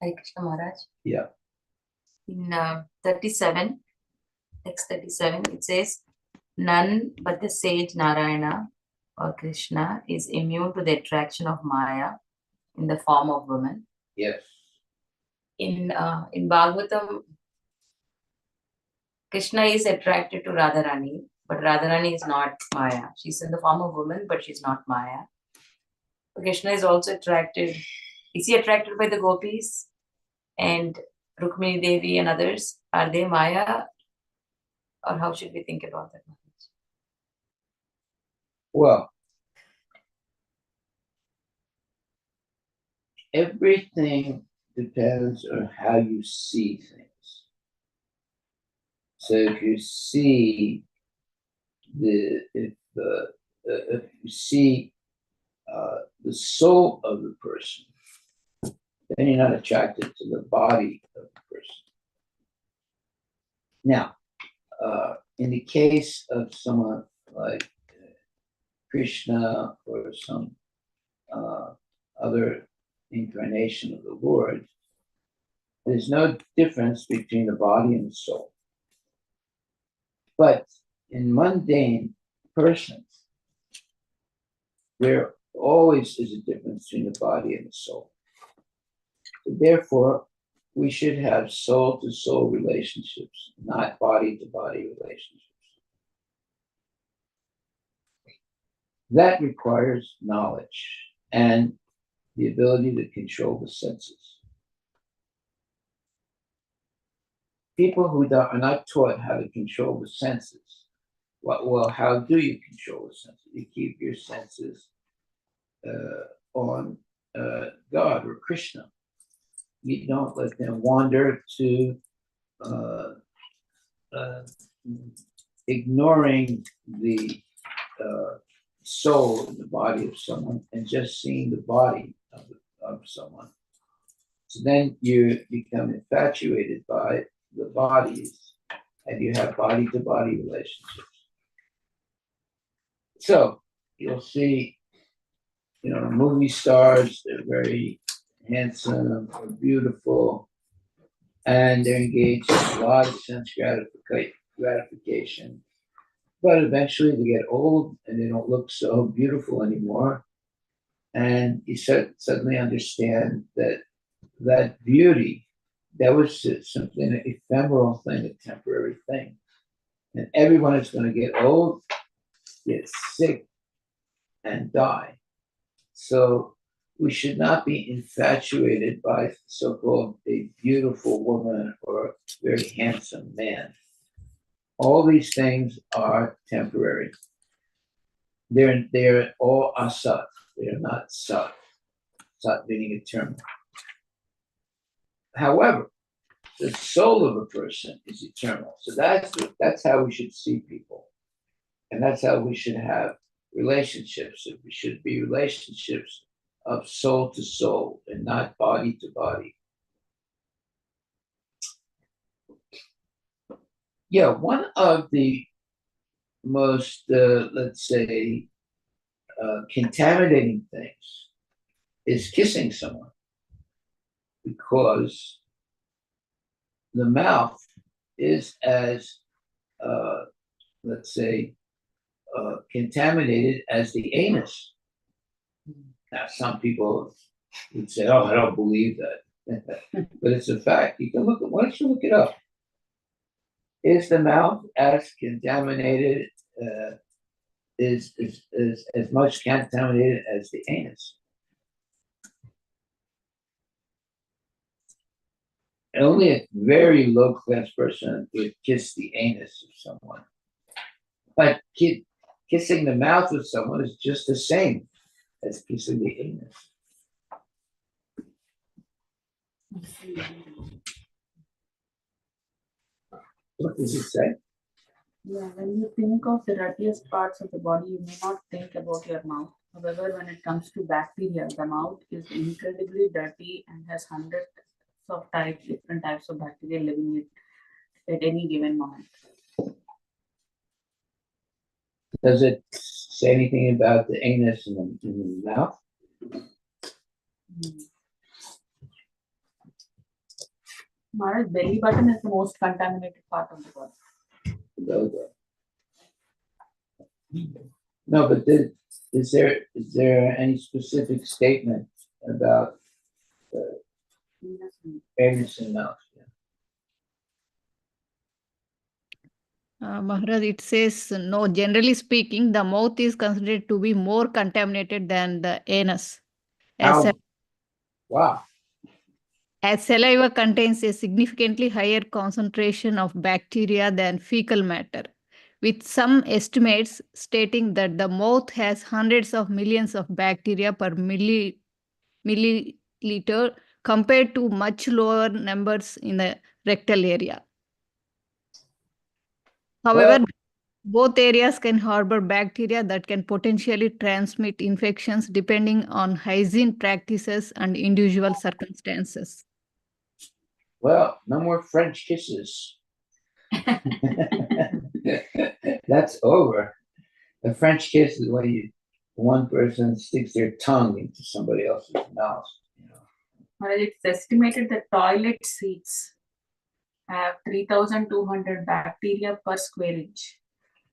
Hare Krishna Maharaj. Yeah. In 37, text 37, it says, none but the sage Narayana or Krishna is immune to the attraction of Maya in the form of woman. Yes. In Bhagavatam, Krishna is attracted to Radharani, but Radharani is not Maya. She's in the form of woman, but she's not Maya. Krishna is also attracted. Is he attracted by the gopis and Rukmini Devi and others? Are they Maya? Or how should we think about that? Well, everything depends on how you see things. So if you see the soul of the person, then you're not attracted to the body of the person. Now, in the case of someone like Krishna or some other incarnation of the Lord, there's no difference between the body and the soul. But in mundane persons, there always is a difference between the body and the soul. So therefore, we should have soul-to-soul relationships, not body-to-body relationships. That requires knowledge and the ability to control the senses. People who are not taught how to control the senses, well, how do you control the senses? You keep your senses on God or Krishna. You don't let them wander to ignoring the soul in the body of someone and just seeing the body of someone. So then you become infatuated by the bodies and you have body-to-body relationships. So you'll see, movie stars, they're very handsome or beautiful, and they're engaged in a lot of sense gratification. But eventually they get old and they don't look so beautiful anymore. And you suddenly understand that beauty, that was simply an ephemeral thing, a temporary thing. And everyone is going to get old, get sick, and die. So we should not be infatuated by so-called a beautiful woman or a very handsome man. All these things are temporary. They're all asat. They are not sat. Sat meaning eternal. However, the soul of a person is eternal. So that's how we should see people. And that's how we should have relationships. We should be relationships of soul to soul and not body to body. Yeah, one of the most, let's say, contaminating things is kissing someone, because the mouth is as, let's say, contaminated as the anus. Now, some people would say, "Oh, I don't believe that," but it's a fact. You can look at. Why don't you look it up? Is the mouth as contaminated? Is as much contaminated as the anus? Only a very low class person would kiss the anus of someone, but kissing the mouth of someone is just the same as kissing the anus. What does it say? Yeah, when you think of the dirtiest parts of the body, you may not think about your mouth. However, when it comes to bacteria, the mouth is incredibly dirty and has hundreds of different types of bacteria living at any given moment. Does it say anything about the anus and the mouth? Maharaj, belly button is the most contaminated part of the body. No, but is there any specific statement about the anus and mouth? Maharaj, it says, no, generally speaking, the mouth is considered to be more contaminated than the anus. Wow. As saliva contains a significantly higher concentration of bacteria than fecal matter, with some estimates stating that the mouth has hundreds of millions of bacteria per milliliter compared to much lower numbers in the rectal area. However, both areas can harbor bacteria that can potentially transmit infections depending on hygiene practices and individual circumstances. Well, no more French kisses. That's over. A French kiss is when one person sticks their tongue into somebody else's mouth. Well, it's estimated that toilet seats have 3,200 bacteria per square inch,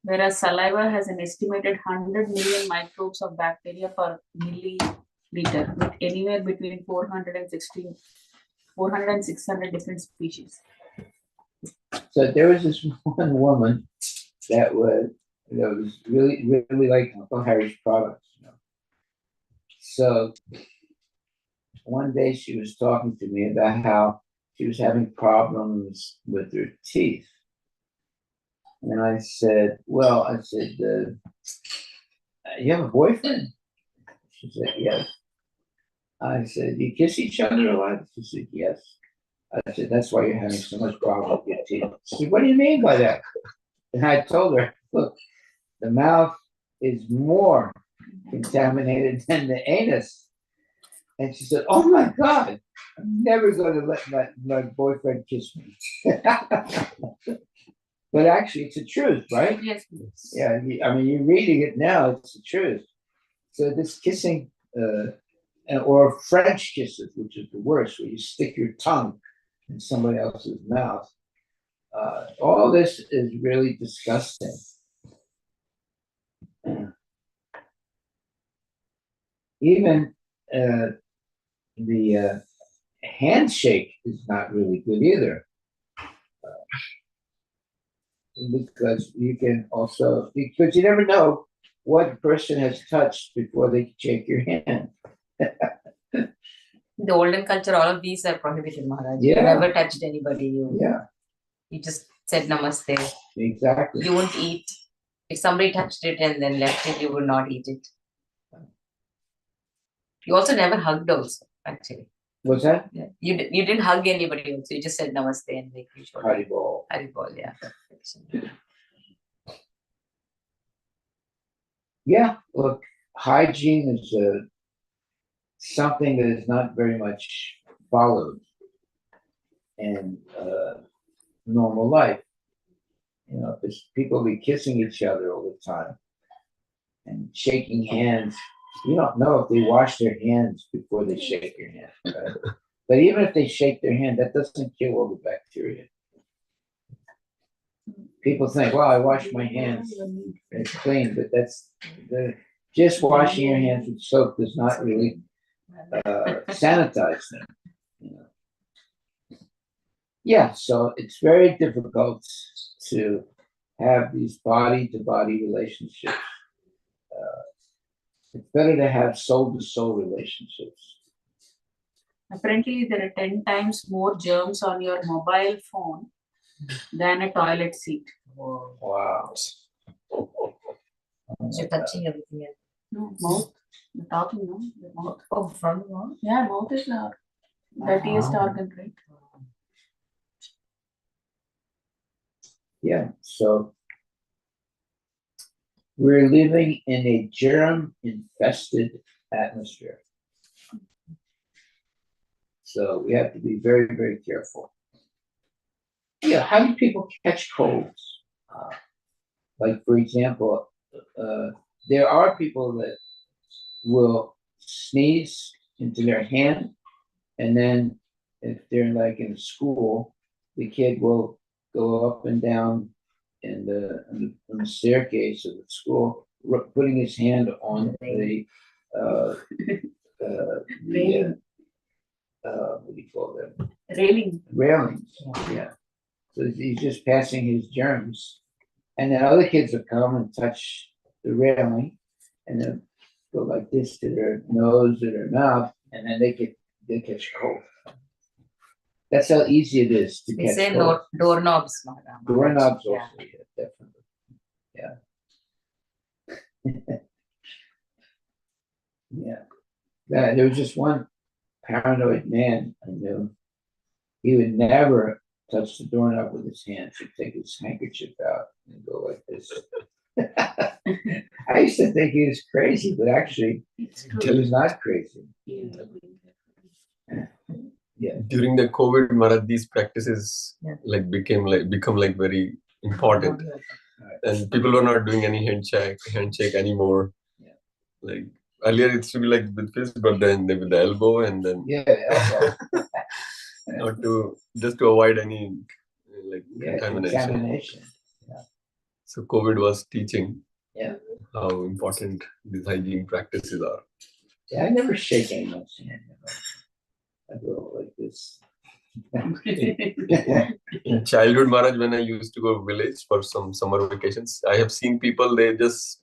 whereas saliva has an estimated 100 million microbes of bacteria per milliliter, with anywhere between 400 and 600 different species. So there was this one woman that was really like Uncle Harry's products. So one day she was talking to me about how she was having problems with her teeth. And I said, you have a boyfriend? She said, yes. I said, you kiss each other a lot? She said, yes. I said, that's why you're having so much problem with your teeth. She said, what do you mean by that? And I told her, look, the mouth is more contaminated than the anus. And she said, oh my God, I'm never going to let my boyfriend kiss me. But actually, it's the truth, right? Yes. Yeah, I mean, you're reading it now, it's the truth. So this kissing, or French kisses, which is the worst, where you stick your tongue in somebody else's mouth. All this is really disgusting. Even the handshake is not really good either. Because you never know what a person has touched before they shake your hand. In the olden culture, all of these are prohibited, Maharaj. Yeah. You never touched anybody. You Yeah. just said namaste. Exactly. You wouldn't eat. If somebody touched it and then left it, you would not eat it. You also never hugged also, actually. What's that? Yeah. You didn't hug anybody else. You just said namaste and like you showed Haribol. Haribol, yeah. Yeah, look, hygiene is something that is not very much followed in normal life. You know, because people be kissing each other all the time and shaking hands. You don't know if they wash their hands before they shake your hand. Right? But even if they shake their hand, that doesn't kill all the bacteria. People think, well, I wash my hands and it's clean, but that's just washing your hands with soap does not really sanitize them. You know? Yeah, so it's very difficult to have these body-to-body relationships. It's better to have soul-to-soul relationships. Apparently, there are 10 times more germs on your mobile phone than a toilet seat. Wow. You're touching everything. No, mouth. You're talking, no? The mouth. Oh, from the mouth? Yeah, mouth is the dirtiest organ, right? Yeah, so we're living in a germ-infested atmosphere. So we have to be very, very careful. Yeah, how do people catch colds? Like, for example, there are people that will sneeze into their hand, and then if they're like in school, the kid will go up and down on the staircase of the school, putting his hand on the what do you call that? Railing. Railings. Yeah. So he's just passing his germs, and then other kids will come and touch the railing, and then go like this to their nose or their mouth, and then they catch cold. That's how easy it is to They catch say cold. doorknobs, Maharaj. Doorknobs Yeah. also, yeah, definitely. Yeah. Yeah. There was just one paranoid man I knew. He would never touch the doorknob with his hands. He'd take his handkerchief out and go like this. I used to think he was crazy, but actually, he was not crazy. Yeah. During the COVID, Maharaj, these practices become very important, and people were not doing any handshake anymore. Yeah. Like earlier, it used to be like with fist, but then with the elbow, and then elbow. just to avoid any contamination. Yeah. So COVID was teaching how important these hygiene practices are. Yeah, I never shake anyone's hand. I go like this. In childhood, Maharaj, when I used to go village for some summer vacations, I have seen people, they just,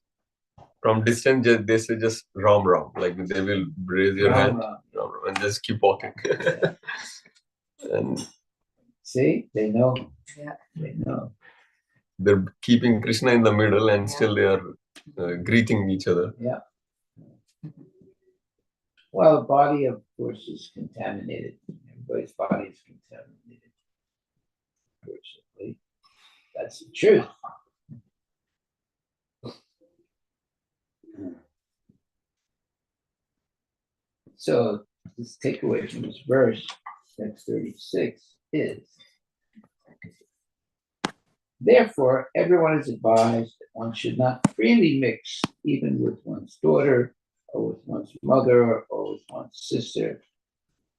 from distance, they say just ram ram. Like they will raise your hand ram, ram, and just keep walking. And see, they know. Yeah. They know. They're keeping Krishna in the middle, and still they are greeting each other. Yeah. Well, the body, of course, is contaminated. Everybody's body is contaminated. Unfortunately, that's the truth. So, this takeaway from this verse, text 36, is therefore, everyone is advised that one should not freely mix even with one's daughter, or with one's mother, or with one's sister,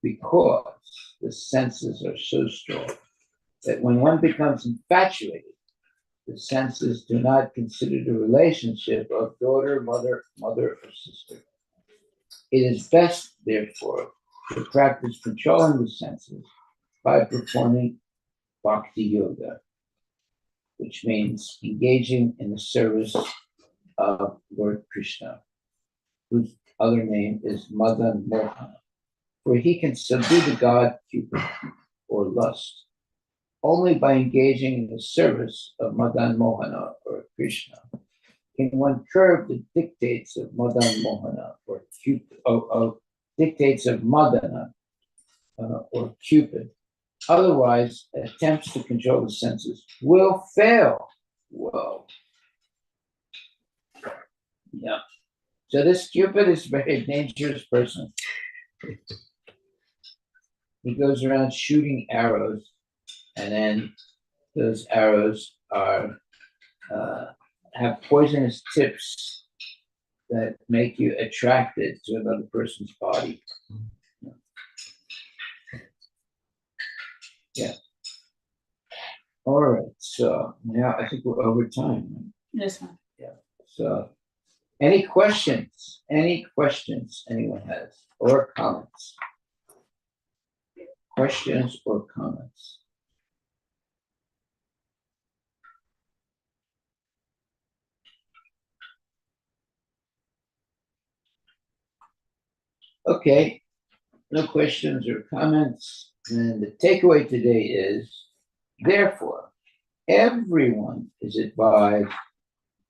because the senses are so strong that when one becomes infatuated, the senses do not consider the relationship of daughter, mother, or sister. It is best, therefore, to practice controlling the senses by performing bhakti yoga, which means engaging in the service of Lord Krishna, whose other name is Madan Mohan, for he can subdue the god Cupid or lust. Only by engaging in the service of Madan Mohana or Krishna can one curb the dictates of Madan Mohana or Cupid, dictates of Madana or Cupid. Otherwise, attempts to control the senses will fail. Whoa. Yeah. So this Cupid is a very dangerous person. He goes around shooting arrows, and then those arrows are have poisonous tips that make you attracted to another person's body. Yeah. All right. So now I think we're over time. Yes, ma'am. Yeah. So any questions? Any questions anyone has or comments? Questions or comments? Okay, no questions or comments. And the takeaway today is, therefore, everyone is advised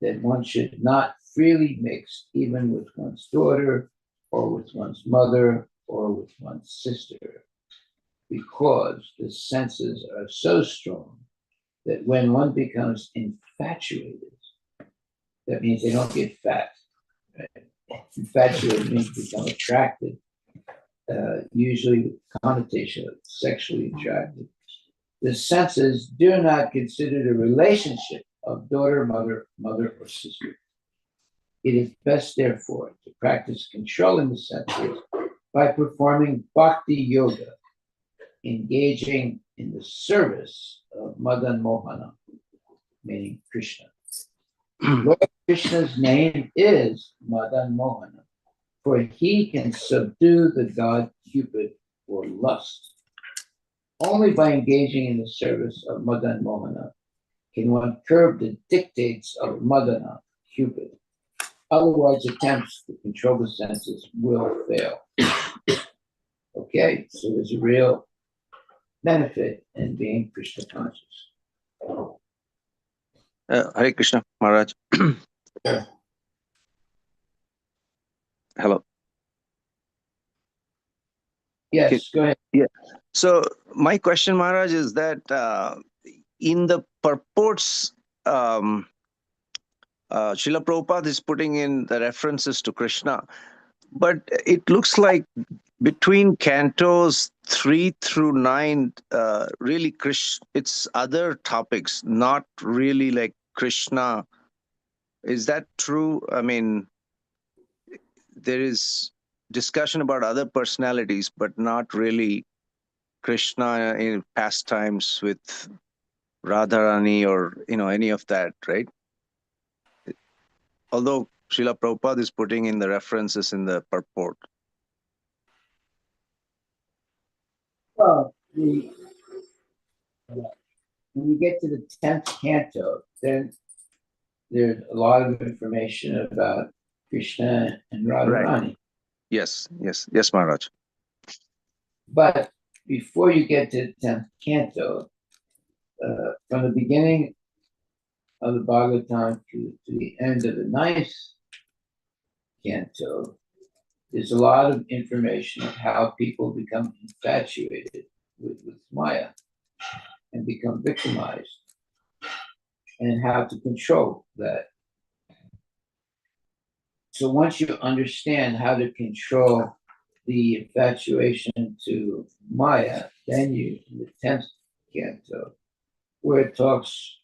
that one should not freely mix even with one's daughter or with one's mother or with one's sister, because the senses are so strong that when one becomes infatuated, that means they don't get fat. Right? Infatuated means become attracted, usually with connotation of sexually attracted. The senses do not consider the relationship of daughter, mother, or sister. It is best, therefore, to practice controlling the senses by performing bhakti yoga, engaging in the service of Madan Mohana, meaning Krishna. Lord Krishna's name is Madan Mohana, for he can subdue the god Cupid or lust. Only by engaging in the service of Madan Mohana can one curb the dictates of Madana, Cupid. Otherwise, attempts to control the senses will fail. Okay, so there's a real benefit in being Krishna conscious. Hare Krishna, Maharaj. Yeah. Hello. Yes, go ahead. So my question, Maharaj, is that in the purports, Srila Prabhupada is putting in the references to Krishna, but it looks like between cantos 3 through 9, really it's other topics, not really like Krishna. Is that true? I mean, there is discussion about other personalities, but not really Krishna in pastimes with Radharani or any of that, right? Although Srila Prabhupada is putting in the references in the purport. Well, when you get to the 10th canto, then there's a lot of information about Krishna and Radharani. Right. Yes, Maharaj. But before you get to the 10th canto, from the beginning of the Bhagavatam to the end of the 9th canto, there's a lot of information of how people become infatuated with Maya and become victimized, and how to control that. So once you understand how to control the infatuation to Maya, then in the 10th canto, where it talks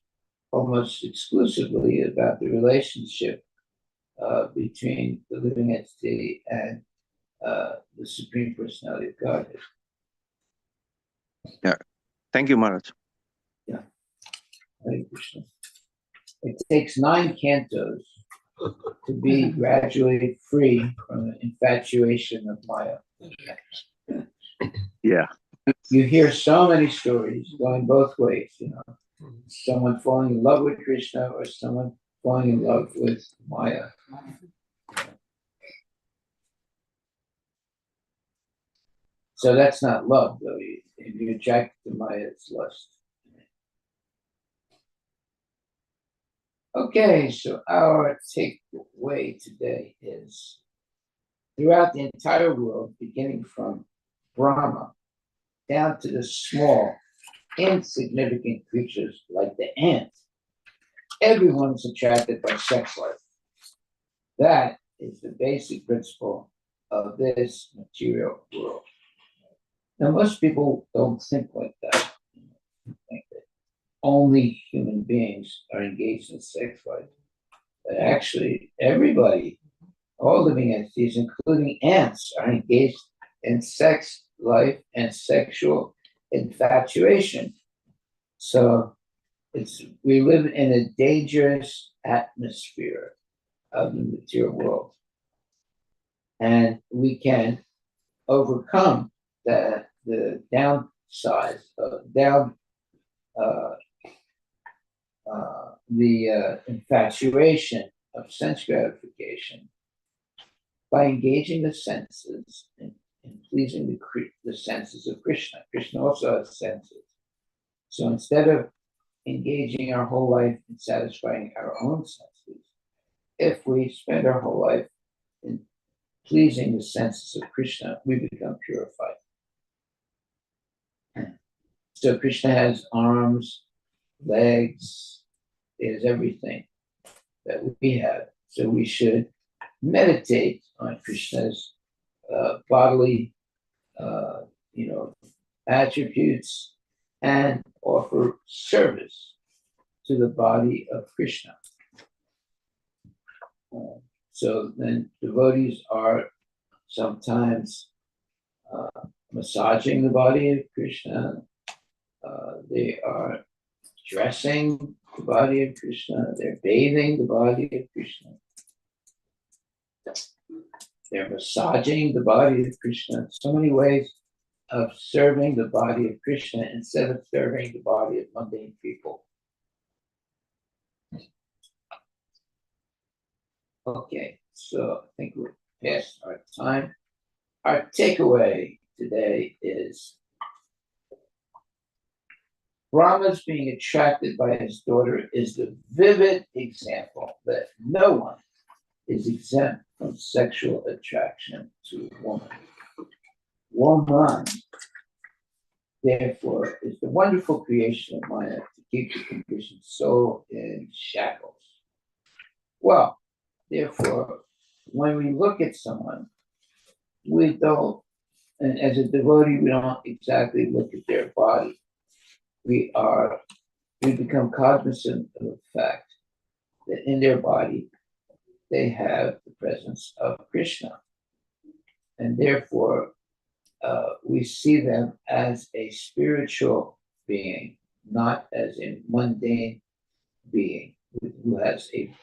almost exclusively about the relationship between the living entity and the Supreme Personality of Godhead. Yeah. Thank you, Maharaj. Yeah. Hare Krishna. It takes 9 cantos to be gradually free from the infatuation of Maya. Yeah. You hear so many stories going both ways, someone falling in love with Krishna or someone falling in love with Maya. So that's not love, though. If you're attracted to Maya, it's lust. Okay, so our takeaway today is throughout the entire world, beginning from Brahma down to the small, insignificant creatures like the ant, everyone is attracted by sex life. That is the basic principle of this material world. Now, most people don't think like that. They think that only human beings are engaged in sex life. But actually, everybody, all living entities, including ants, are engaged in sex life and sexual infatuation. So we live in a dangerous atmosphere of the material world. And we can overcome the downside, the infatuation of sense gratification by engaging the senses and pleasing the senses of Krishna. Krishna also has senses. So instead of engaging our whole life in satisfying our own senses, if we spend our whole life in pleasing the senses of Krishna, we become purified. So Krishna has arms, legs, he has everything that we have. So we should meditate on Krishna's bodily, attributes and offer service to the body of Krishna. So then devotees are sometimes massaging the body of Krishna. They are dressing the body of Krishna. They're bathing the body of Krishna. They're massaging the body of Krishna. So many ways of serving the body of Krishna instead of serving the body of mundane people. Okay, so I think we're past our time. Our takeaway today is Brahma's being attracted by his daughter is the vivid example that no one is exempt from sexual attraction to a woman. Woman, therefore, is the wonderful creation of Maya to keep the conditioned soul in shackles. Well, therefore, when we look at someone, we don't, and as a devotee, we don't exactly look at their body. We become cognizant of the fact that in their body, they have the presence of Krishna. And therefore, we see them as a spiritual being, not as a mundane being who has a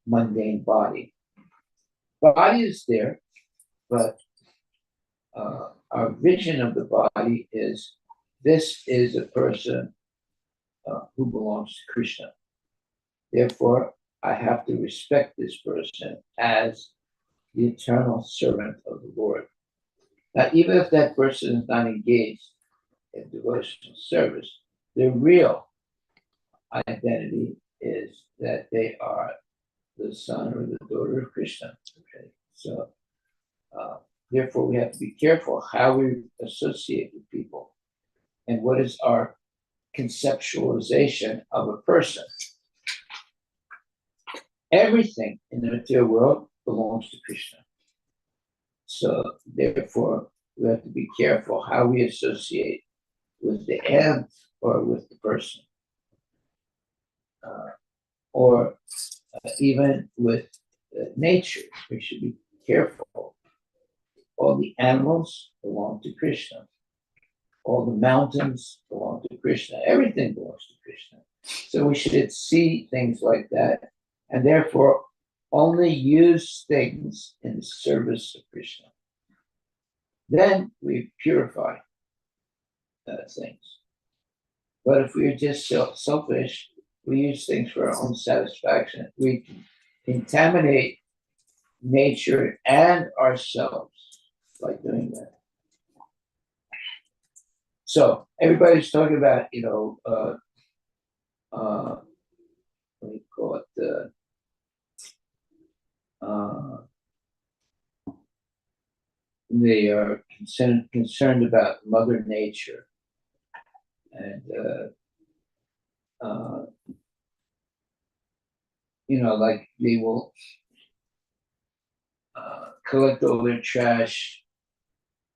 mundane body. Body is there, but our vision of the body is this is a person who belongs to Krishna. Therefore, I have to respect this person as the eternal servant of the Lord. Now, even if that person is not engaged in devotional service, their real identity is that they are the son or the daughter of Krishna. Okay? So, therefore, we have to be careful how we associate with people and what is our conceptualization of a person. Everything in the material world belongs to Krishna. So therefore, we have to be careful how we associate with the ant or with the person. Or even with nature, we should be careful. All the animals belong to Krishna. All the mountains belong to Krishna. Everything belongs to Krishna. So we should see things like that, and therefore only use things in the service of Krishna. Then we purify things. But if we are just selfish, we use things for our own satisfaction. We contaminate nature and ourselves by doing that. So everybody's talking about, what do you call it? They are concerned about Mother Nature, and like they will collect all their trash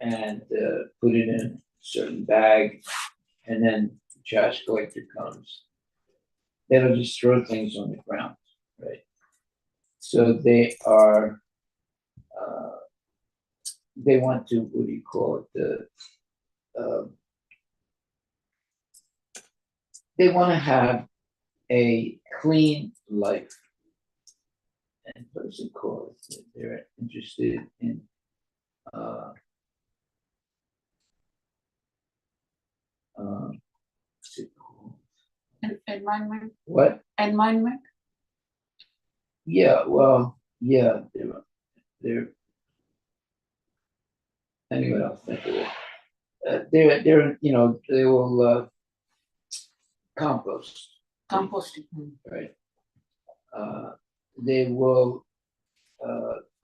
and put it in a certain bag, and then the trash collector comes. They'll just throw things on the ground, right? So they are. They want to, what do you call it? They want to have a clean life. And what is it called? They're interested in what's it called? Environment. What? Environment. Yeah, well, yeah, they're anyway, I'll think of it. They're they will compost, Composting. right? They will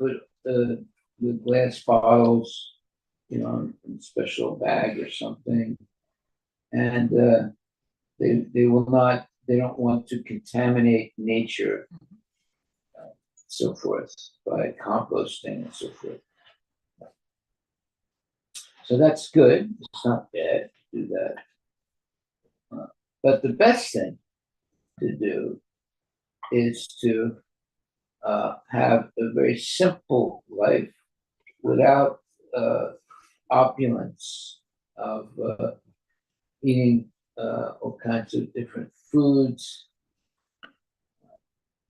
put the glass bottles, in a special bag or something, and they will not. They don't want to contaminate nature, so forth, by composting and so forth. So that's good. It's not bad to do that. But the best thing to do is to have a very simple life without opulence of eating all kinds of different foods.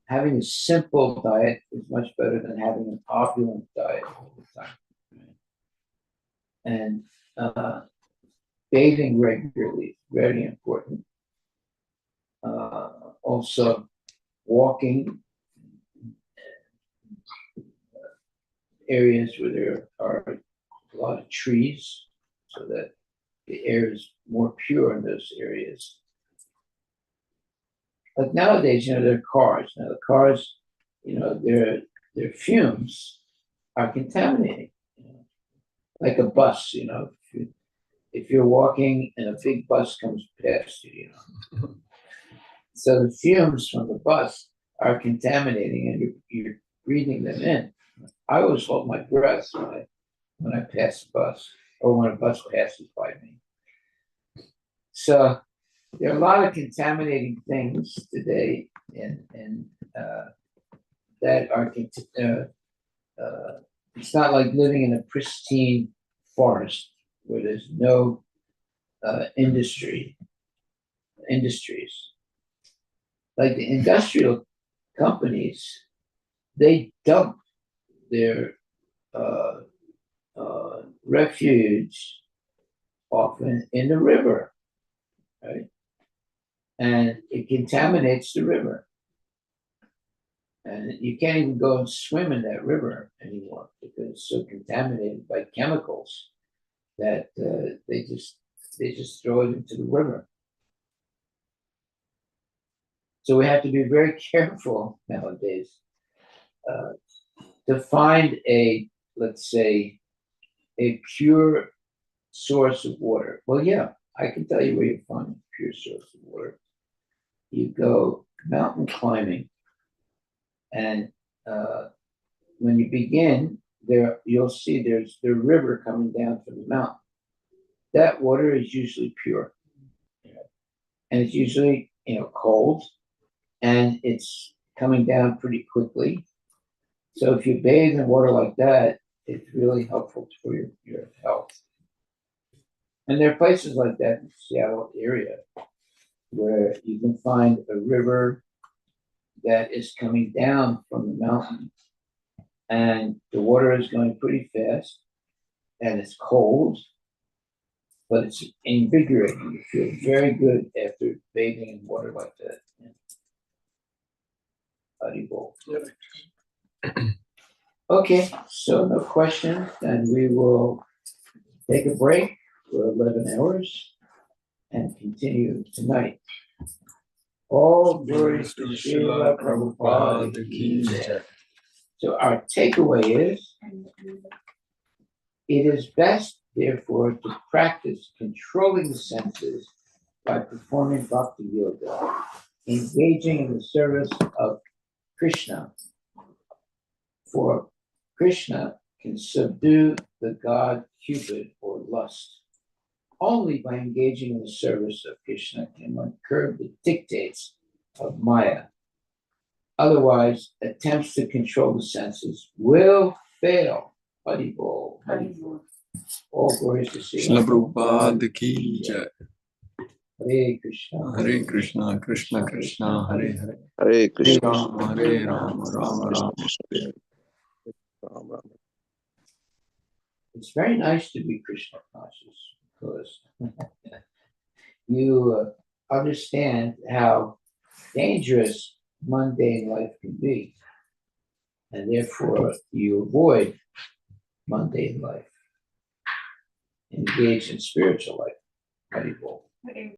Having a simple diet is much better than having an opulent diet all the time. And bathing regularly is very important. Also, walking areas where there are a lot of trees so that the air is more pure in those areas. Like nowadays, there are cars. Now the cars, their fumes are contaminating. Like a bus, if you're walking and a big bus comes past you, So the fumes from the bus are contaminating, and you're breathing them in. I always hold my breath when I pass a bus, or when a bus passes by me. So there are a lot of contaminating things today, and that are. It's not like living in a pristine forest where there's no industries. Like the industrial companies, they dump their refuge often in the river, right? And it contaminates the river. And you can't even go and swim in that river anymore because it's so contaminated by chemicals that they just throw it into the river. So we have to be very careful nowadays to find let's say, a pure source of water. Well, yeah, I can tell you where you find a pure source of water. You go mountain climbing, and when you begin, you'll see there's the river coming down from the mountain. That water is usually pure, and it's usually cold, and it's coming down pretty quickly. So if you bathe in water like that, it's really helpful for your health. And there are places like that in the Seattle area where you can find a river that is coming down from the mountain, and the water is going pretty fast, and it's cold, but it's invigorating. You feel very good after bathing in water like that. Haribo. Okay, so no questions, and we will take a break for 11 hours and continue tonight. All glories to Srila Prabhupada ki jai. So our takeaway is, it is best, therefore, to practice controlling the senses by performing bhakti yoga, engaging in the service of Krishna. For Krishna can subdue the god Cupid or lust. Only by engaging in the service of Krishna can one curb the dictates of Maya. Otherwise, attempts to control the senses will fail. Haribol. Haribol. All glories to Srila Srila Prabhupada ki jai. Hare Krishna. Hare Krishna, Krishna Krishna, Hare Hare. Hare Krishna. Hare Rama, Rama Rama. Krishna, Ram, Ram. It's very nice to be Krishna conscious because you understand how dangerous mundane life can be, and therefore you avoid mundane life, engage in spiritual life. Haribol.